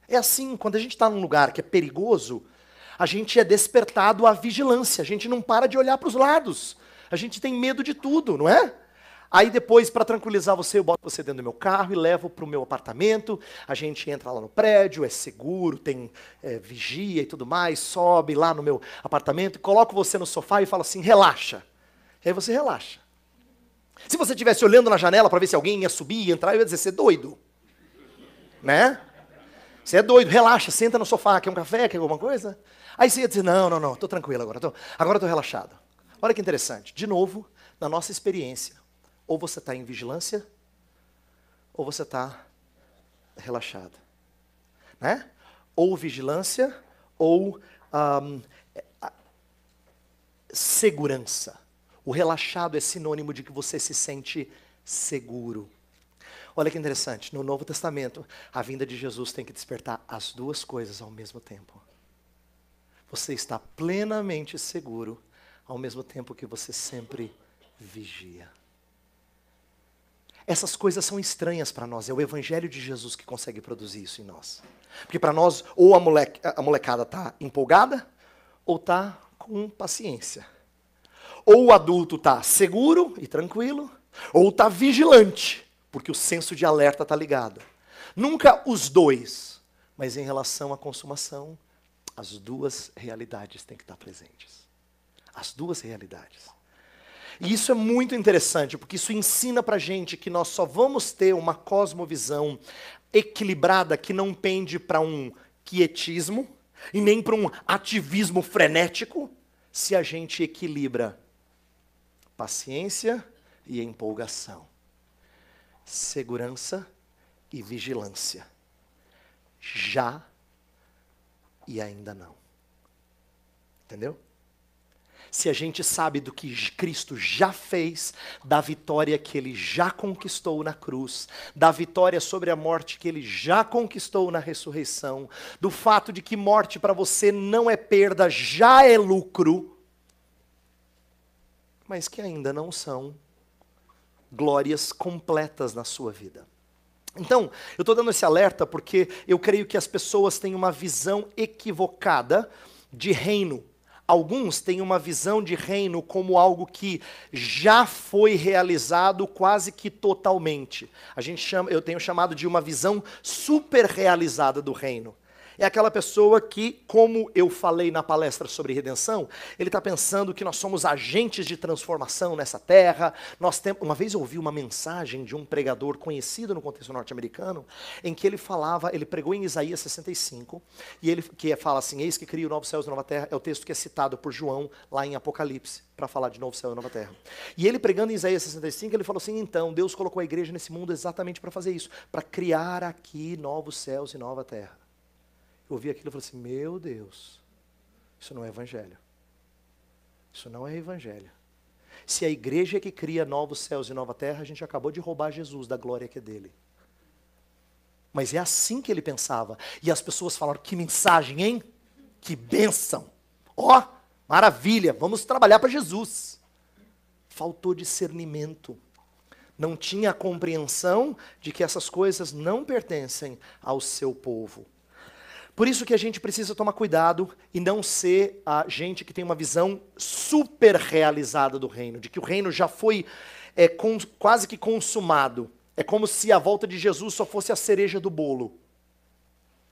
É assim, quando a gente está num lugar que é perigoso, a gente é despertado à vigilância, a gente não para de olhar para os lados, a gente tem medo de tudo, não é? Aí depois, para tranquilizar você, eu boto você dentro do meu carro e levo para o meu apartamento, a gente entra lá no prédio, é seguro, tem vigia e tudo mais, sobe lá no meu apartamento, coloco você no sofá e falo assim, relaxa. E aí você relaxa. Se você estivesse olhando na janela para ver se alguém ia subir e entrar, eu ia dizer, você é doido. Né? Você é doido, relaxa, senta no sofá, quer um café, quer alguma coisa? Aí você ia dizer, não, estou tranquilo agora, estou relaxado. Olha que interessante, de novo, na nossa experiência, ou você está em vigilância, ou você está relaxado. Né? Ou vigilância, ou segurança. O relaxado é sinônimo de que você se sente seguro. Olha que interessante, no Novo Testamento, a vinda de Jesus tem que despertar as duas coisas ao mesmo tempo. Você está plenamente seguro, ao mesmo tempo que você sempre vigia. Essas coisas são estranhas para nós, é o Evangelho de Jesus que consegue produzir isso em nós. Porque para nós, ou a molecada está empolgada, ou está com paciência. Ou o adulto está seguro e tranquilo, ou está vigilante, porque o senso de alerta está ligado. Nunca os dois, mas em relação à consumação, as duas realidades têm que estar presentes. As duas realidades. E isso é muito interessante, porque isso ensina para a gente que nós só vamos ter uma cosmovisão equilibrada que não pende para um quietismo e nem para um ativismo frenético, se a gente equilibra paciência e empolgação, segurança e vigilância, já e ainda não. Entendeu? Se a gente sabe do que Cristo já fez, da vitória que Ele já conquistou na cruz, da vitória sobre a morte que Ele já conquistou na ressurreição, do fato de que morte para você não é perda, já é lucro, mas que ainda não são glórias completas na sua vida. Então, eu estou dando esse alerta porque eu creio que as pessoas têm uma visão equivocada de reino. Alguns têm uma visão de reino como algo que já foi realizado quase que totalmente. Eu tenho chamado de uma visão super realizada do reino. É aquela pessoa que, como eu falei na palestra sobre redenção, ele está pensando que nós somos agentes de transformação nessa terra. Uma vez eu ouvi uma mensagem de um pregador conhecido no contexto norte-americano, em que ele pregou em Isaías 65, e ele fala assim, eis que crio novos céus e nova terra, é o texto que é citado por João lá em Apocalipse, para falar de novo céu e nova terra. E ele pregando em Isaías 65, ele falou assim, então, Deus colocou a igreja nesse mundo exatamente para fazer isso, para criar aqui novos céus e nova terra. Eu ouvi aquilo e falei assim, meu Deus, isso não é evangelho. Isso não é evangelho. Se a igreja é que cria novos céus e nova terra, a gente acabou de roubar Jesus da glória que é dele. Mas é assim que ele pensava. E as pessoas falaram, que mensagem, hein? Que bênção. Ó, maravilha, vamos trabalhar para Jesus. Faltou discernimento. Não tinha a compreensão de que essas coisas não pertencem ao seu povo. Por isso que a gente precisa tomar cuidado e não ser a gente que tem uma visão super realizada do reino, de que o reino já foi quase que consumado. É como se a volta de Jesus só fosse a cereja do bolo.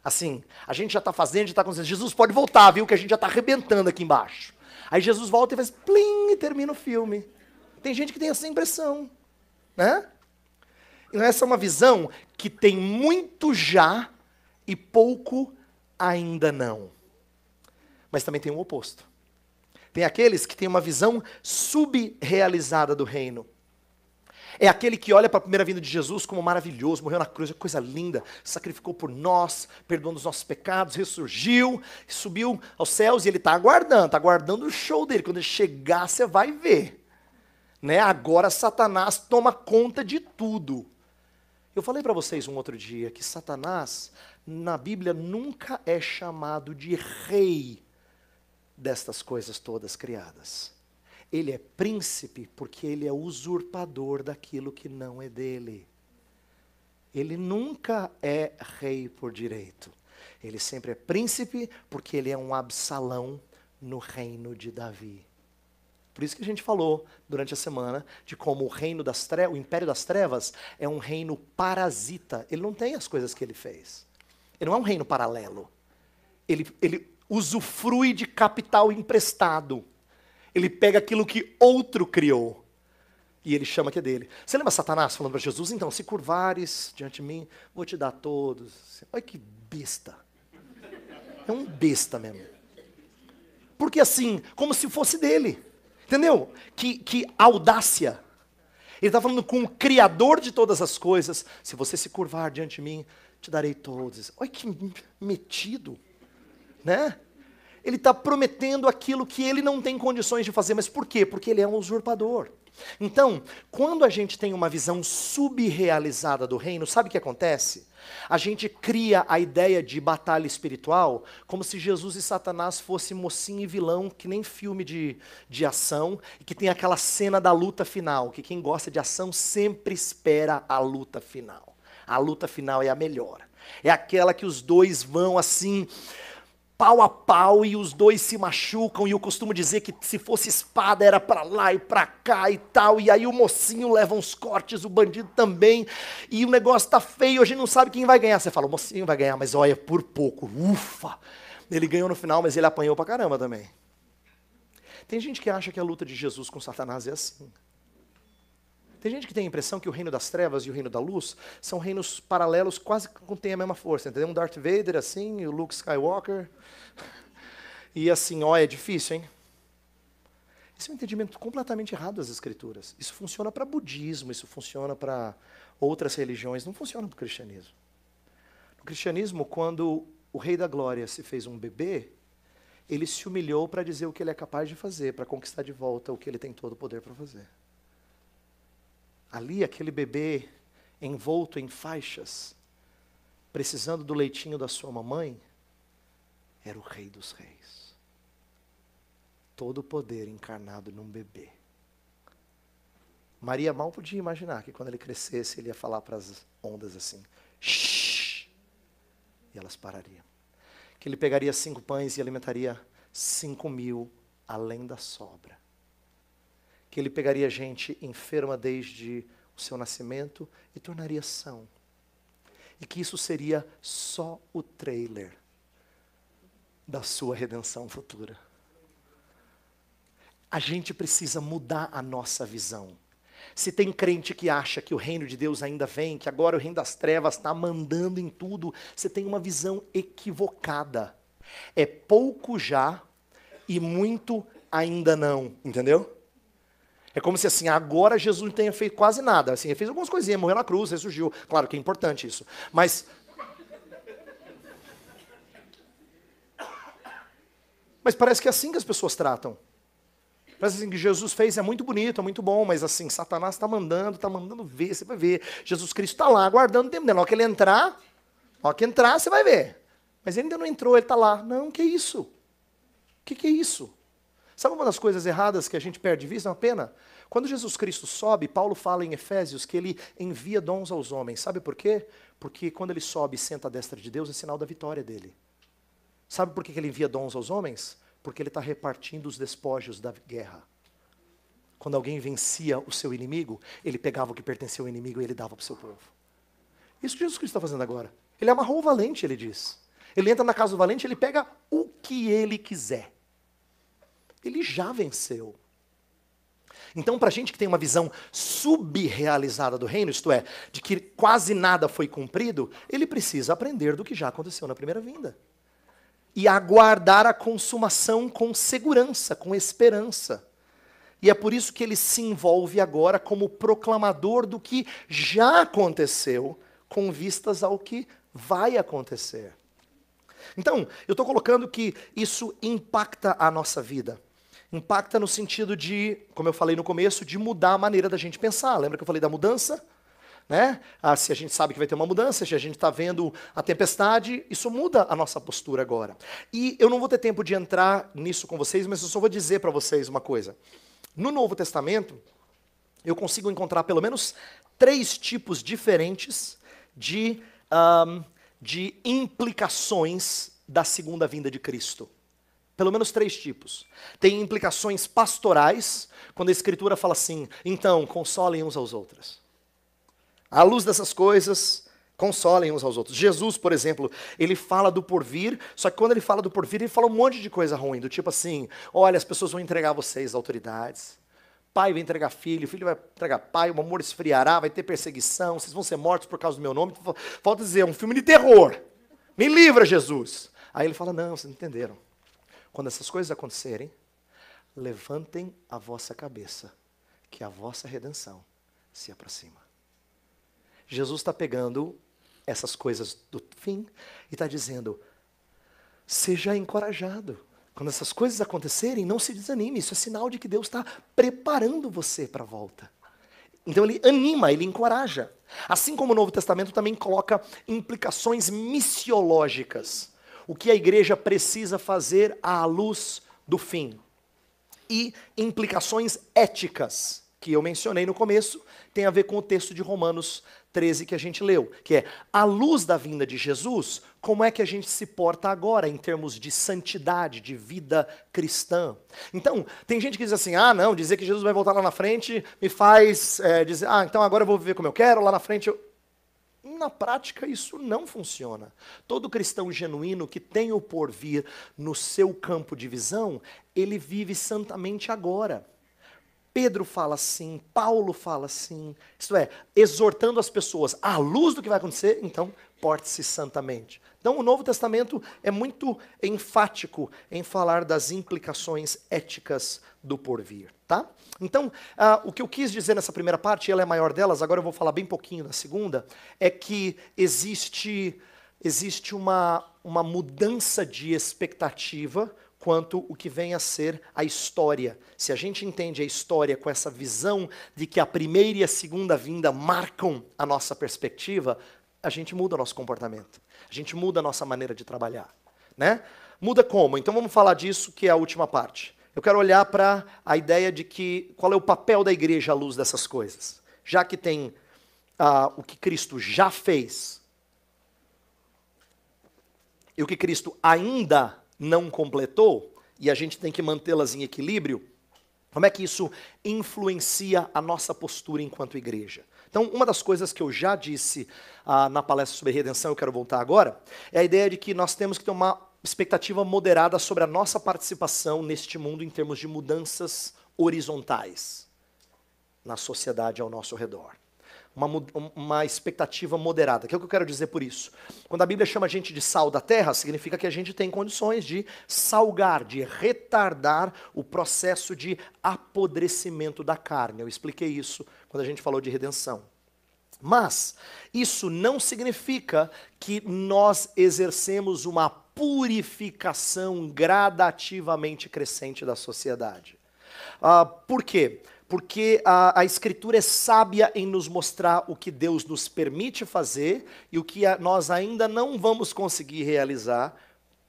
Assim, a gente já está fazendo, já está acontecendo. Jesus pode voltar, viu, que a gente já está arrebentando aqui embaixo. Aí Jesus volta e faz plim, e termina o filme. Tem gente que tem essa impressão, né? E essa é uma visão que tem muito já e pouco ainda não. Mas também tem o oposto. Tem aqueles que têm uma visão subrealizada do reino. É aquele que olha para a primeira vinda de Jesus como maravilhoso, morreu na cruz, coisa linda, sacrificou por nós, perdoando os nossos pecados, ressurgiu, subiu aos céus e ele está aguardando o show dele. Quando ele chegar, você vai ver. Né? Agora Satanás toma conta de tudo. Eu falei para vocês um outro dia que Satanás, na Bíblia, nunca é chamado de rei destas coisas todas criadas. Ele é príncipe porque ele é usurpador daquilo que não é dele. Ele nunca é rei por direito. Ele sempre é príncipe porque ele é um Absalão no reino de Davi. Por isso que a gente falou durante a semana de como o reino das trevas, o império das trevas é um reino parasita. Ele não tem as coisas que ele fez. Ele não é um reino paralelo. Ele usufrui de capital emprestado. Ele pega aquilo que outro criou e ele chama que é dele. Você lembra Satanás falando para Jesus? Então, se curvares diante de mim, vou te dar todos. Olha que besta. É um besta mesmo. Porque assim, como se fosse dele. Entendeu? Que audácia. Ele está falando com o Criador de todas as coisas. Se você se curvar diante de mim, te darei todos. Olha que metido. Né? Ele está prometendo aquilo que ele não tem condições de fazer. Mas por quê? Porque ele é um usurpador. Então, quando a gente tem uma visão subrealizada do reino, sabe o que acontece? A gente cria a ideia de batalha espiritual como se Jesus e Satanás fossem mocinho e vilão, que nem filme de ação, e que tem aquela cena da luta final, que quem gosta de ação sempre espera a luta final. A luta final é a melhor. É aquela que os dois vão assim, pau a pau, e os dois se machucam, e eu costumo dizer que se fosse espada era para lá e para cá e tal, e aí o mocinho leva uns cortes, o bandido também, e o negócio tá feio, a gente não sabe quem vai ganhar. Você fala, o mocinho vai ganhar, mas olha, por pouco, ufa, ele ganhou no final, mas ele apanhou pra caramba também. Tem gente que acha que a luta de Jesus com Satanás é assim. Tem gente que tem a impressão que o reino das trevas e o reino da luz são reinos paralelos, quase que contêm a mesma força. Entendeu? Um Darth Vader assim, e o Luke Skywalker. E assim, ó, é difícil, hein? Esse é um entendimento completamente errado das Escrituras. Isso funciona para budismo, isso funciona para outras religiões, não funciona para o cristianismo. No cristianismo, quando o Rei da Glória se fez um bebê, ele se humilhou para dizer o que ele é capaz de fazer, para conquistar de volta o que ele tem todo o poder para fazer. Ali, aquele bebê envolto em faixas, precisando do leitinho da sua mamãe, era o Rei dos Reis. Todo o poder encarnado num bebê. Maria mal podia imaginar que quando ele crescesse, ele ia falar para as ondas assim, shhh, e elas parariam. Que ele pegaria 5 pães e alimentaria 5.000 além da sobra. Que ele pegaria gente enferma desde o seu nascimento e tornaria são. E que isso seria só o trailer da sua redenção futura. A gente precisa mudar a nossa visão. Se tem crente que acha que o reino de Deus ainda vem, que agora o reino das trevas está mandando em tudo, você tem uma visão equivocada. É pouco já e muito ainda não, entendeu? É como se assim, agora Jesus não tenha feito quase nada. Assim, ele fez algumas coisinhas, morreu na cruz, ressurgiu. Claro que é importante isso. Mas parece que é assim que as pessoas tratam. Parece assim que Jesus fez, é muito bonito, é muito bom, mas assim, Satanás está mandando ver, você vai ver. Jesus Cristo está lá, aguardando o tempo dele. Na hora que ele entrar, você vai ver. Mas ele ainda não entrou, ele está lá. Não, que isso? O que é isso? Sabe uma das coisas erradas que a gente perde de vista? É uma pena. Quando Jesus Cristo sobe, Paulo fala em Efésios que ele envia dons aos homens. Sabe por quê? Porque quando ele sobe e senta à destra de Deus, é sinal da vitória dele. Sabe por que ele envia dons aos homens? Porque ele está repartindo os despojos da guerra. Quando alguém vencia o seu inimigo, ele pegava o que pertencia ao inimigo e ele dava para o seu povo. Isso que Jesus Cristo está fazendo agora. Ele amarrou o valente, ele diz. Ele entra na casa do valente, ele pega o que ele quiser. Ele já venceu. Então, para a gente que tem uma visão subrealizada do reino, isto é, de que quase nada foi cumprido, ele precisa aprender do que já aconteceu na primeira vinda. E aguardar a consumação com segurança, com esperança. E é por isso que ele se envolve agora como proclamador do que já aconteceu, com vistas ao que vai acontecer. Então, eu estou colocando que isso impacta a nossa vida. Impacta no sentido de, como eu falei no começo, de mudar a maneira da gente pensar. Lembra que eu falei da mudança? Né? Se a gente sabe que vai ter uma mudança, se a gente está vendo a tempestade, isso muda a nossa postura agora. E eu não vou ter tempo de entrar nisso com vocês, mas eu só vou dizer para vocês uma coisa. No Novo Testamento, eu consigo encontrar pelo menos 3 tipos diferentes de implicações da segunda vinda de Cristo. Pelo menos 3 tipos. Tem implicações pastorais, quando a Escritura fala assim, então, consolem uns aos outros. À luz dessas coisas, consolem uns aos outros. Jesus, por exemplo, ele fala do porvir, só que quando ele fala do porvir, ele fala um monte de coisa ruim, do tipo assim, olha, as pessoas vão entregar vocês às autoridades, pai vai entregar filho, filho vai entregar pai, o amor esfriará, vai ter perseguição, vocês vão ser mortos por causa do meu nome. Falta dizer, é um filme de terror. Me livra, Jesus. Aí ele fala, não, vocês não entenderam. Quando essas coisas acontecerem, levantem a vossa cabeça, que a vossa redenção se aproxima. Jesus está pegando essas coisas do fim e está dizendo, seja encorajado. Quando essas coisas acontecerem, não se desanime. Isso é sinal de que Deus está preparando você para a volta. Então ele anima, ele encoraja. Assim como o Novo Testamento também coloca implicações missiológicas. O que a igreja precisa fazer à luz do fim. E implicações éticas, que eu mencionei no começo, tem a ver com o texto de Romanos 13 que a gente leu, que é, à luz da vinda de Jesus, como é que a gente se porta agora em termos de santidade, de vida cristã. Então, tem gente que diz assim, não, dizer que Jesus vai voltar lá na frente me faz dizer, então agora eu vou viver como eu quero, lá na frente eu... Na prática, isso não funciona. Todo cristão genuíno que tem o porvir no seu campo de visão, ele vive santamente agora. Pedro fala assim, Paulo fala assim, isto é, exortando as pessoas à luz do que vai acontecer, então porte-se santamente. Então o Novo Testamento é muito enfático em falar das implicações éticas do porvir, tá? Então, o que eu quis dizer nessa primeira parte, ela é a maior delas, agora eu vou falar bem pouquinho na segunda, é que existe uma mudança de expectativa quanto o que vem a ser a história. Se a gente entende a história com essa visão de que a primeira e a segunda vinda marcam a nossa perspectiva, a gente muda o nosso comportamento. A gente muda a nossa maneira de trabalhar. Né? Muda como? Então vamos falar disso, que é a última parte. Eu quero olhar para a ideia de que qual é o papel da igreja à luz dessas coisas. Já que tem o que Cristo já fez e o que Cristo ainda não completou, e a gente tem que mantê-las em equilíbrio, como é que isso influencia a nossa postura enquanto igreja? Então, uma das coisas que eu já disse na palestra sobre redenção, eu quero voltar agora, é a ideia de que nós temos que ter uma expectativa moderada sobre a nossa participação neste mundo em termos de mudanças horizontais na sociedade ao nosso redor. Uma expectativa moderada. O que é o que eu quero dizer por isso? Quando a Bíblia chama a gente de sal da terra, significa que a gente tem condições de salgar, de retardar o processo de apodrecimento da carne. Eu expliquei isso quando a gente falou de redenção. Mas isso não significa que nós exercemos uma purificação gradativamente crescente da sociedade. Por quê? Porque a Escritura é sábia em nos mostrar o que Deus nos permite fazer e o que nós ainda não vamos conseguir realizar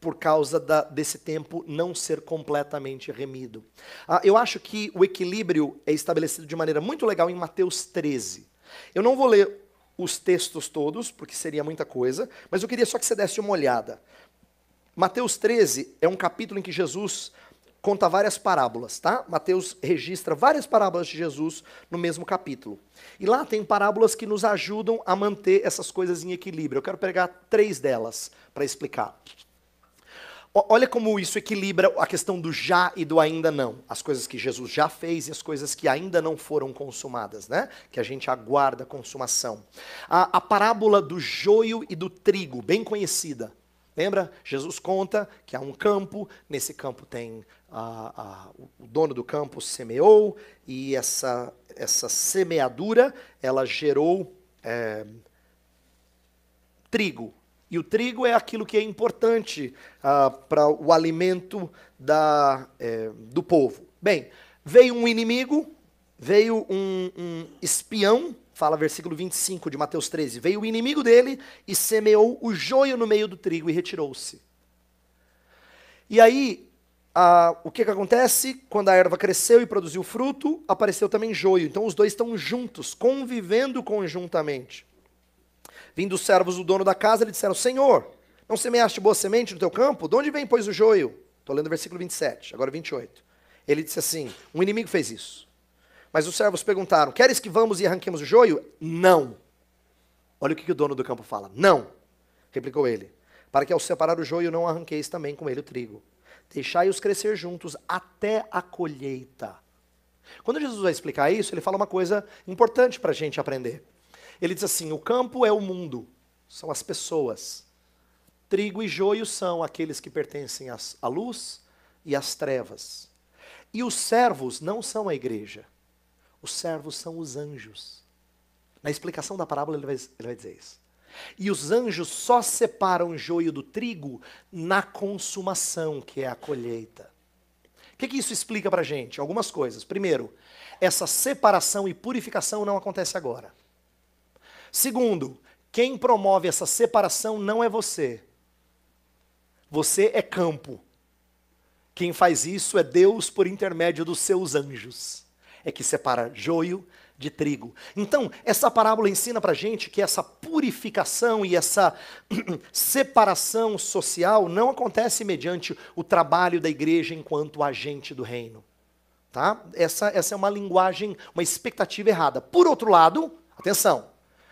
por causa desse tempo não ser completamente remido. Eu acho que o equilíbrio é estabelecido de maneira muito legal em Mateus 13. Eu não vou ler os textos todos, porque seria muita coisa, mas eu queria só que você desse uma olhada. Mateus 13 é um capítulo em que Jesus conta várias parábolas, tá? Mateus registra várias parábolas de Jesus no mesmo capítulo. E lá tem parábolas que nos ajudam a manter essas coisas em equilíbrio. Eu quero pegar 3 delas para explicar. Olha como isso equilibra a questão do já e do ainda não. As coisas que Jesus já fez e as coisas que ainda não foram consumadas, né? Que a gente aguarda a consumação. A parábola do joio e do trigo, bem conhecida. Lembra? Jesus conta que há um campo, nesse campo tem o dono do campo semeou, e essa semeadura, ela gerou trigo. E o trigo é aquilo que é importante para o alimento do povo. Bem, veio um inimigo, veio um espião, fala versículo 25 de Mateus 13, veio o inimigo dele e semeou o joio no meio do trigo e retirou-se. E aí, o que acontece? Quando a erva cresceu e produziu fruto, apareceu também joio. Então os dois estão juntos, convivendo conjuntamente. Vindo os servos do dono da casa, lhe disseram: Senhor, não semeaste boa semente no teu campo? De onde vem, pois, o joio? Estou lendo o versículo 27, agora 28. Ele disse assim: um inimigo fez isso. Mas os servos perguntaram: queres que vamos e arranquemos o joio? Não. Olha o que o dono do campo fala. Não. Replicou ele: para que ao separar o joio não arranqueis também com ele o trigo. Deixai-os crescer juntos até a colheita. Quando Jesus vai explicar isso, ele fala uma coisa importante para a gente aprender. Ele diz assim: o campo é o mundo, são as pessoas. Trigo e joio são aqueles que pertencem à luz e às trevas. E os servos não são a igreja. Os servos são os anjos. Na explicação da parábola ele vai dizer isso. E os anjos só separam o joio do trigo na consumação, que é a colheita. O que isso explica para a gente? Algumas coisas. Primeiro, essa separação e purificação não acontece agora. Segundo, quem promove essa separação não é você. Você é campo. Quem faz isso é Deus por intermédio dos seus anjos. É que separa joio de trigo. Então, essa parábola ensina para a gente que essa purificação e essa separação social não acontece mediante o trabalho da igreja enquanto agente do reino. Tá? Essa é uma linguagem, uma expectativa errada. Por outro lado, atenção,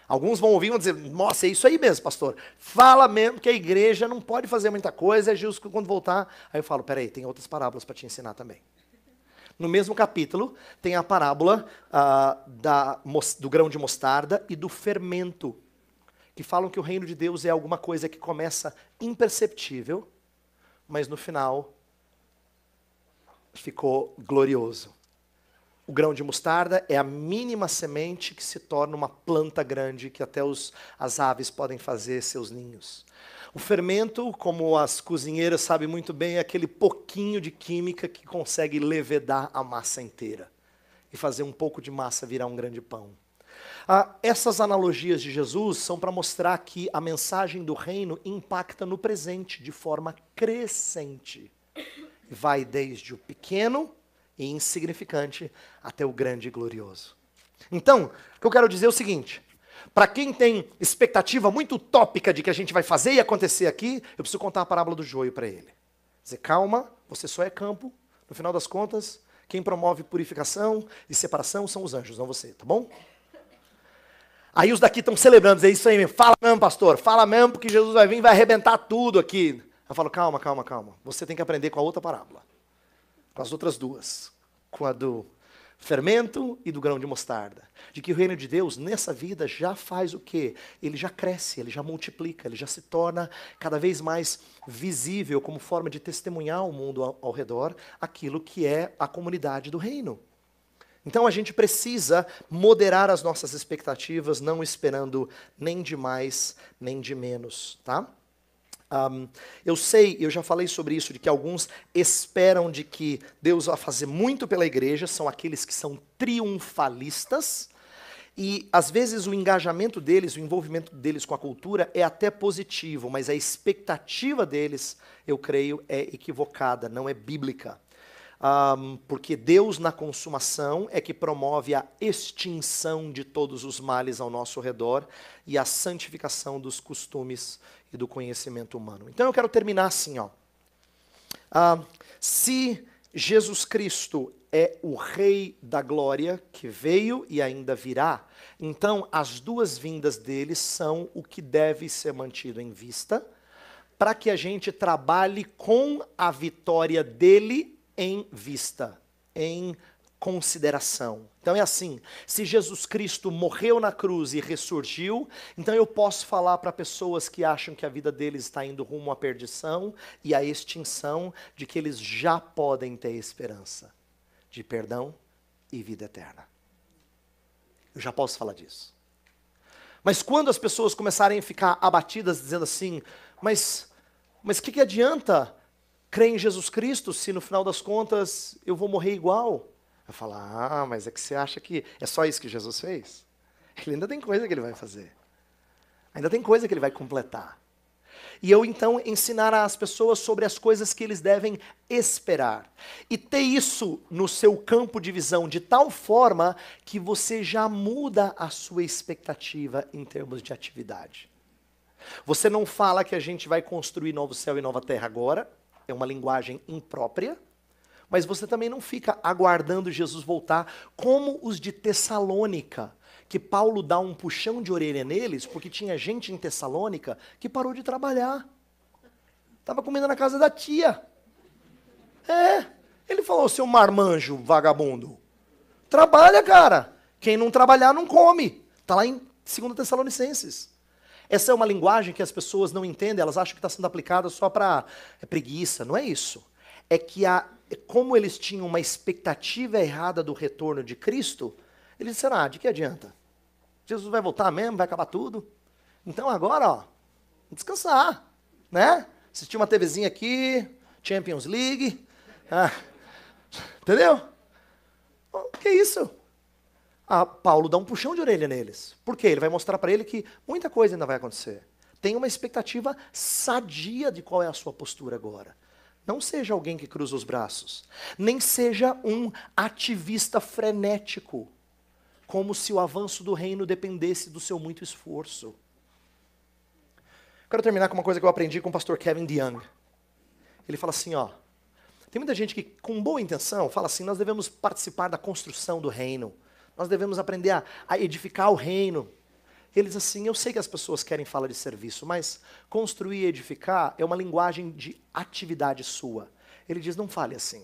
alguns vão ouvir e vão dizer: nossa, é isso aí mesmo, pastor. Fala mesmo que a igreja não pode fazer muita coisa, é justo quando voltar. Aí eu falo: peraí, tem outras parábolas para te ensinar também. No mesmo capítulo, tem a parábola do grão de mostarda e do fermento, que falam que o reino de Deus é alguma coisa que começa imperceptível, mas no final ficou glorioso. O grão de mostarda é a mínima semente que se torna uma planta grande, que até as aves podem fazer seus ninhos. O fermento, como as cozinheiras sabem muito bem, é aquele pouquinho de química que consegue levedar a massa inteira e fazer um pouco de massa virar um grande pão. Essas analogias de Jesus são para mostrar que a mensagem do reino impacta no presente de forma crescente. Vai desde o pequeno e insignificante até o grande e glorioso. Então, o que eu quero dizer é o seguinte: para quem tem expectativa muito utópica de que a gente vai fazer e acontecer aqui, eu preciso contar a parábola do joio para ele. Dizer: calma, você só é campo, no final das contas, quem promove purificação e separação são os anjos, não você, tá bom? Aí os daqui estão celebrando, é isso aí mesmo, fala mesmo, pastor, fala mesmo, porque Jesus vai vir e vai arrebentar tudo aqui. Eu falo, calma, calma, calma. Você tem que aprender com a outra parábola. Com as outras duas. Com a do fermento e do grão de mostarda. De que o reino de Deus, nessa vida, já faz o quê? Ele já cresce, ele já multiplica, ele já se torna cada vez mais visível como forma de testemunhar ao mundo ao redor aquilo que é a comunidade do reino. Então a gente precisa moderar as nossas expectativas, não esperando nem de mais, nem de menos, tá? Eu sei, eu já falei sobre isso, de que alguns esperam de que Deus vai fazer muito pela igreja, são aqueles que são triunfalistas, e às vezes o engajamento deles, o envolvimento deles com a cultura é até positivo, mas a expectativa deles, eu creio, é equivocada, não é bíblica. Porque Deus na consumação é que promove a extinção de todos os males ao nosso redor e a santificação dos costumes e do conhecimento humano. Então eu quero terminar assim, ó. Se Jesus Cristo é o Rei da Glória que veio e ainda virá, então as duas vindas dele são o que deve ser mantido em vista, para que a gente trabalhe com a vitória dele em vista, em consideração. Então é assim, se Jesus Cristo morreu na cruz e ressurgiu, então eu posso falar para pessoas que acham que a vida deles está indo rumo à perdição e à extinção, de que eles já podem ter esperança de perdão e vida eterna. Eu já posso falar disso. Mas quando as pessoas começarem a ficar abatidas, dizendo assim, mas que adianta crer em Jesus Cristo se no final das contas eu vou morrer igual? Eu falo, mas é que você acha que é só isso que Jesus fez? Ele ainda tem coisa que ele vai fazer. Ainda tem coisa que ele vai completar. E eu então ensinar às pessoas sobre as coisas que eles devem esperar. E ter isso no seu campo de visão de tal forma que você já muda a sua expectativa em termos de atividade. Você não fala que a gente vai construir novo céu e nova terra agora, é uma linguagem imprópria, mas você também não fica aguardando Jesus voltar como os de Tessalônica, que Paulo dá um puxão de orelha neles, porque tinha gente em Tessalônica que parou de trabalhar. Estava comendo na casa da tia. Ele falou, seu marmanjo vagabundo, trabalha, cara. Quem não trabalhar não come. Está lá em 2 Tessalonicenses. Essa é uma linguagem que as pessoas não entendem, elas acham que está sendo aplicada só para preguiça. Não é isso. É que como eles tinham uma expectativa errada do retorno de Cristo, eles disseram, de que adianta? Jesus vai voltar mesmo, vai acabar tudo. Então agora, vamos descansar, né? Assistir uma TVzinha aqui, Champions League, entendeu? Que isso? Paulo dá um puxão de orelha neles. Por quê? Ele vai mostrar para ele que muita coisa ainda vai acontecer. Tenha uma expectativa sadia de qual é a sua postura agora. Não seja alguém que cruza os braços. Nem seja um ativista frenético, como se o avanço do reino dependesse do seu muito esforço. Quero terminar com uma coisa que eu aprendi com o pastor Kevin DeYoung. Ele fala assim, tem muita gente que com boa intenção fala assim, nós devemos participar da construção do reino. Nós devemos aprender a edificar o reino. Eles assim, eu sei que as pessoas querem falar de serviço, mas construir e edificar é uma linguagem de atividade sua. Ele diz, não fale assim.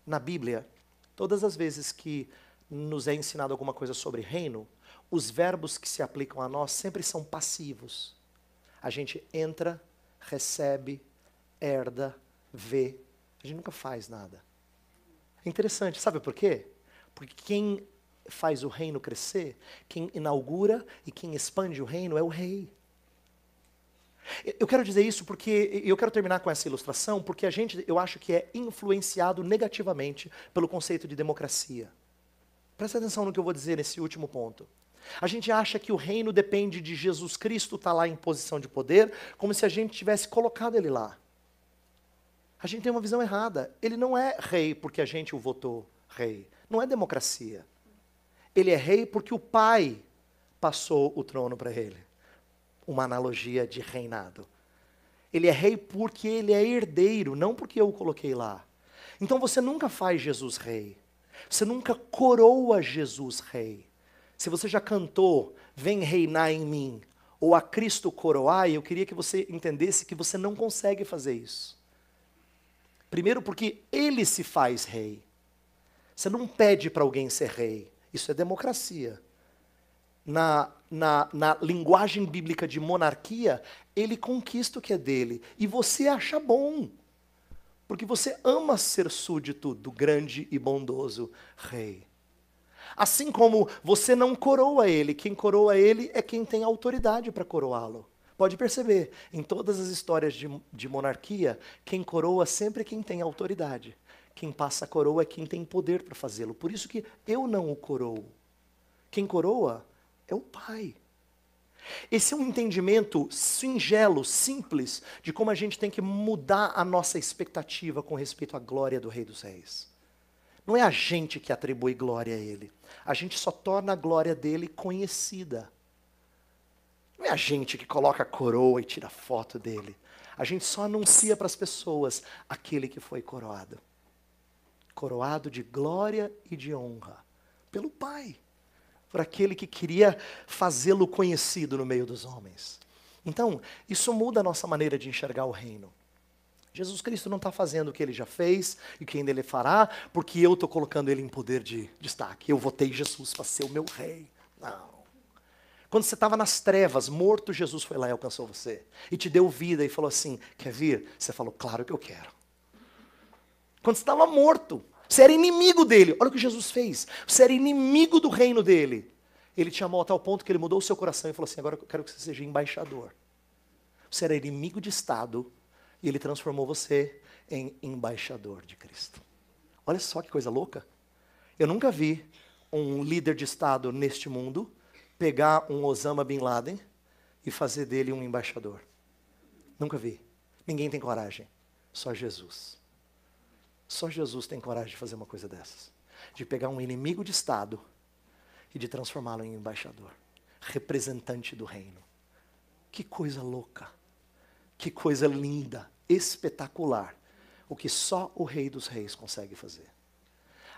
Na Bíblia, todas as vezes que nos é ensinado alguma coisa sobre reino, os verbos que se aplicam a nós sempre são passivos. A gente entra, recebe, herda, vê. A gente nunca faz nada. É interessante, sabe por quê? Porque quem faz o reino crescer, quem inaugura e quem expande o reino é o rei. Eu quero dizer isso porque, eu quero terminar com essa ilustração, porque eu acho que é influenciado negativamente pelo conceito de democracia. Presta atenção no que eu vou dizer nesse último ponto. A gente acha que o reino depende de Jesus Cristo estar lá em posição de poder, como se a gente tivesse colocado ele lá. A gente tem uma visão errada. Ele não é rei porque a gente o votou rei. Não é democracia. Ele é rei porque o pai passou o trono para ele. Uma analogia de reinado. Ele é rei porque ele é herdeiro, não porque eu o coloquei lá. Então você nunca faz Jesus rei. Você nunca coroa Jesus rei. Se você já cantou, vem reinar em mim, ou a Cristo coroar, e eu queria que você entendesse que você não consegue fazer isso. Primeiro porque ele se faz rei. Você não pede para alguém ser rei. Isso é democracia. Na linguagem bíblica de monarquia, ele conquista o que é dele. E você acha bom. Porque você ama ser súdito do grande e bondoso rei. Assim como você não coroa ele, quem coroa ele é quem tem autoridade para coroá-lo. Pode perceber, em todas as histórias de monarquia, quem coroa sempre é quem tem autoridade. Quem passa a coroa é quem tem poder para fazê-lo. Por isso que eu não o coroo. Quem coroa é o Pai. Esse é um entendimento singelo, simples, de como a gente tem que mudar a nossa expectativa com respeito à glória do Rei dos Reis. Não é a gente que atribui glória a Ele. A gente só torna a glória dele conhecida. Não é a gente que coloca a coroa e tira foto dele. A gente só anuncia para as pessoas aquele que foi coroado. Coroado de glória e de honra. Pelo Pai. Por aquele que queria fazê-lo conhecido no meio dos homens. Então, isso muda a nossa maneira de enxergar o reino. Jesus Cristo não está fazendo o que ele já fez e o que ainda ele fará, porque eu estou colocando ele em poder de destaque. Eu votei Jesus para ser o meu rei. Não. Quando você estava nas trevas, morto, Jesus foi lá e alcançou você. E te deu vida e falou assim, quer vir? Você falou, claro que eu quero. Quando você estava morto, você era inimigo dele. Olha o que Jesus fez. Você era inimigo do reino dele. Ele te amou a tal ponto que ele mudou o seu coração e falou assim, agora eu quero que você seja embaixador. Você era inimigo de Estado. E ele transformou você em embaixador de Cristo. Olha só que coisa louca. Eu nunca vi um líder de Estado neste mundo pegar um Osama Bin Laden e fazer dele um embaixador. Nunca vi. Ninguém tem coragem. Só Jesus. Só Jesus tem coragem de fazer uma coisa dessas. De pegar um inimigo de Estado e de transformá-lo em embaixador. Representante do reino. Que coisa louca. Que coisa linda, espetacular, o que só o Rei dos Reis consegue fazer.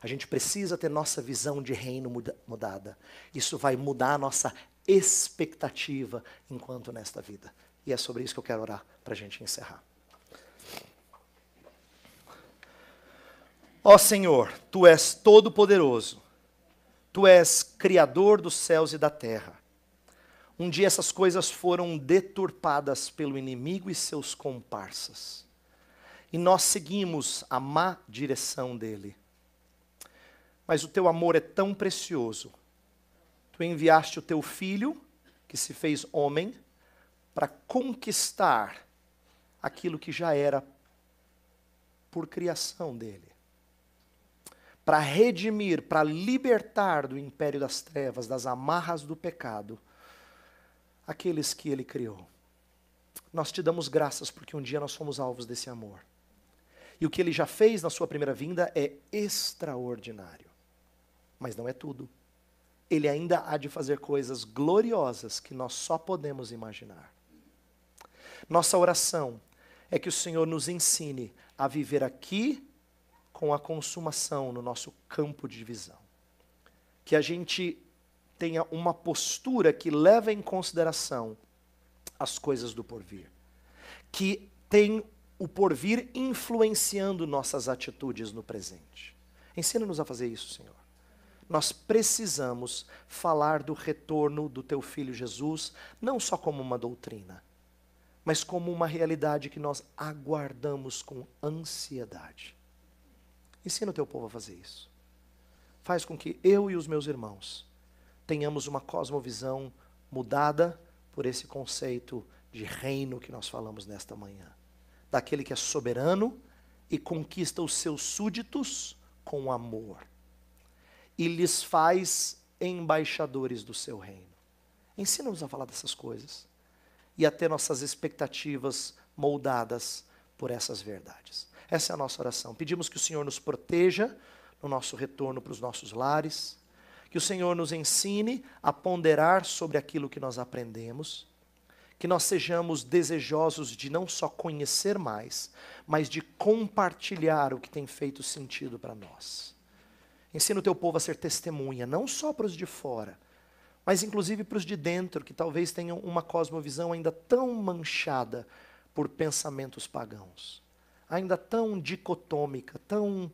A gente precisa ter nossa visão de reino mudada. Isso vai mudar a nossa expectativa enquanto nesta vida. E é sobre isso que eu quero orar para a gente encerrar. Ó Senhor, Tu és todo-poderoso. Tu és Criador dos céus e da terra. Um dia essas coisas foram deturpadas pelo inimigo e seus comparsas. E nós seguimos a má direção dele. Mas o teu amor é tão precioso. Tu enviaste o teu filho, que se fez homem, para conquistar aquilo que já era por criação dele. Para redimir, para libertar do império das trevas, das amarras do pecado, aqueles que ele criou. Nós te damos graças porque um dia nós fomos alvos desse amor. E o que ele já fez na sua primeira vinda é extraordinário. Mas não é tudo. Ele ainda há de fazer coisas gloriosas que nós só podemos imaginar. Nossa oração é que o Senhor nos ensine a viver aqui com a consumação no nosso campo de visão. Que a gente tenha uma postura que leva em consideração as coisas do porvir. Que tem o porvir influenciando nossas atitudes no presente. Ensina-nos a fazer isso, Senhor. Nós precisamos falar do retorno do Teu Filho Jesus, não só como uma doutrina, mas como uma realidade que nós aguardamos com ansiedade. Ensina o Teu povo a fazer isso. Faz com que eu e os meus irmãos tenhamos uma cosmovisão mudada por esse conceito de reino que nós falamos nesta manhã. Daquele que é soberano e conquista os seus súditos com amor. E lhes faz embaixadores do seu reino. Ensina-nos a falar dessas coisas. E a ter nossas expectativas moldadas por essas verdades. Essa é a nossa oração. Pedimos que o Senhor nos proteja no nosso retorno para os nossos lares. Que o Senhor nos ensine a ponderar sobre aquilo que nós aprendemos. Que nós sejamos desejosos de não só conhecer mais, mas de compartilhar o que tem feito sentido para nós. Ensina o teu povo a ser testemunha, não só para os de fora, mas inclusive para os de dentro, que talvez tenham uma cosmovisão ainda tão manchada por pensamentos pagãos, ainda tão dicotômica, tão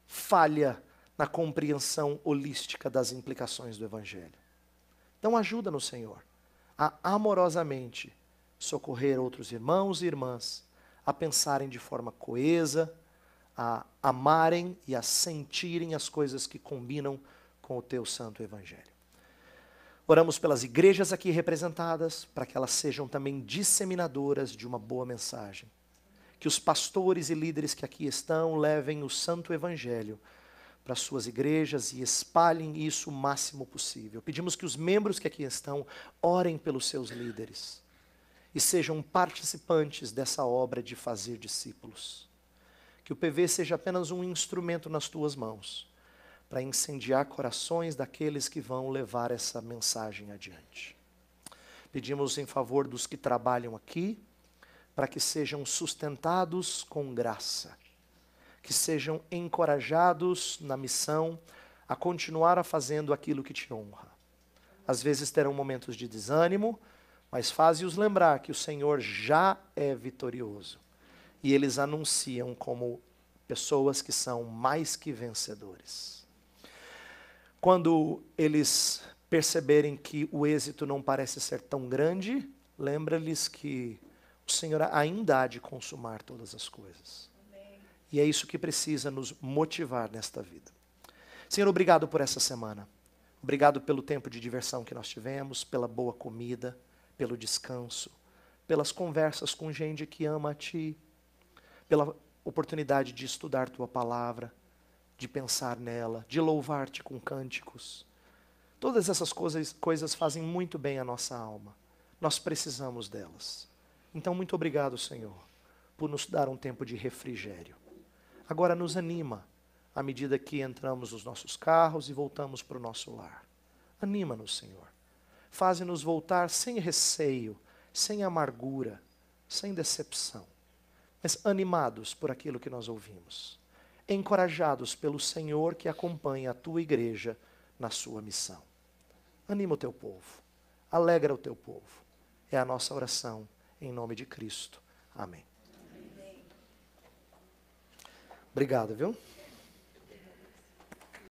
falha na compreensão holística das implicações do Evangelho. Então ajuda-nos, Senhor, a amorosamente socorrer outros irmãos e irmãs, a pensarem de forma coesa, a amarem e a sentirem as coisas que combinam com o Teu Santo Evangelho. Oramos pelas igrejas aqui representadas, para que elas sejam também disseminadoras de uma boa mensagem. Que os pastores e líderes que aqui estão levem o Santo Evangelho para as suas igrejas e espalhem isso o máximo possível. Pedimos que os membros que aqui estão orem pelos seus líderes e sejam participantes dessa obra de fazer discípulos. Que o PV seja apenas um instrumento nas tuas mãos para incendiar corações daqueles que vão levar essa mensagem adiante. Pedimos em favor dos que trabalham aqui, para que sejam sustentados com graça, que sejam encorajados na missão a continuar a fazendo aquilo que te honra. Às vezes terão momentos de desânimo, mas faze-os lembrar que o Senhor já é vitorioso. E eles anunciam como pessoas que são mais que vencedores. Quando eles perceberem que o êxito não parece ser tão grande, lembra-lhes que o Senhor ainda há de consumar todas as coisas. Amém. E é isso que precisa nos motivar nesta vida. Senhor, obrigado por essa semana. Obrigado pelo tempo de diversão que nós tivemos, pela boa comida, pelo descanso, pelas conversas com gente que ama a Ti, pela oportunidade de estudar Tua palavra, de pensar nela, de louvar-Te com cânticos. Todas essas coisas fazem muito bem à nossa alma. Nós precisamos delas. Então, muito obrigado, Senhor, por nos dar um tempo de refrigério. Agora nos anima, à medida que entramos nos nossos carros e voltamos para o nosso lar. Anima-nos, Senhor. Faze-nos voltar sem receio, sem amargura, sem decepção, mas animados por aquilo que nós ouvimos. Encorajados pelo Senhor que acompanha a Tua igreja na sua missão. Anima o Teu povo, alegra o Teu povo. É a nossa oração, em nome de Cristo. Amém. Obrigado, viu?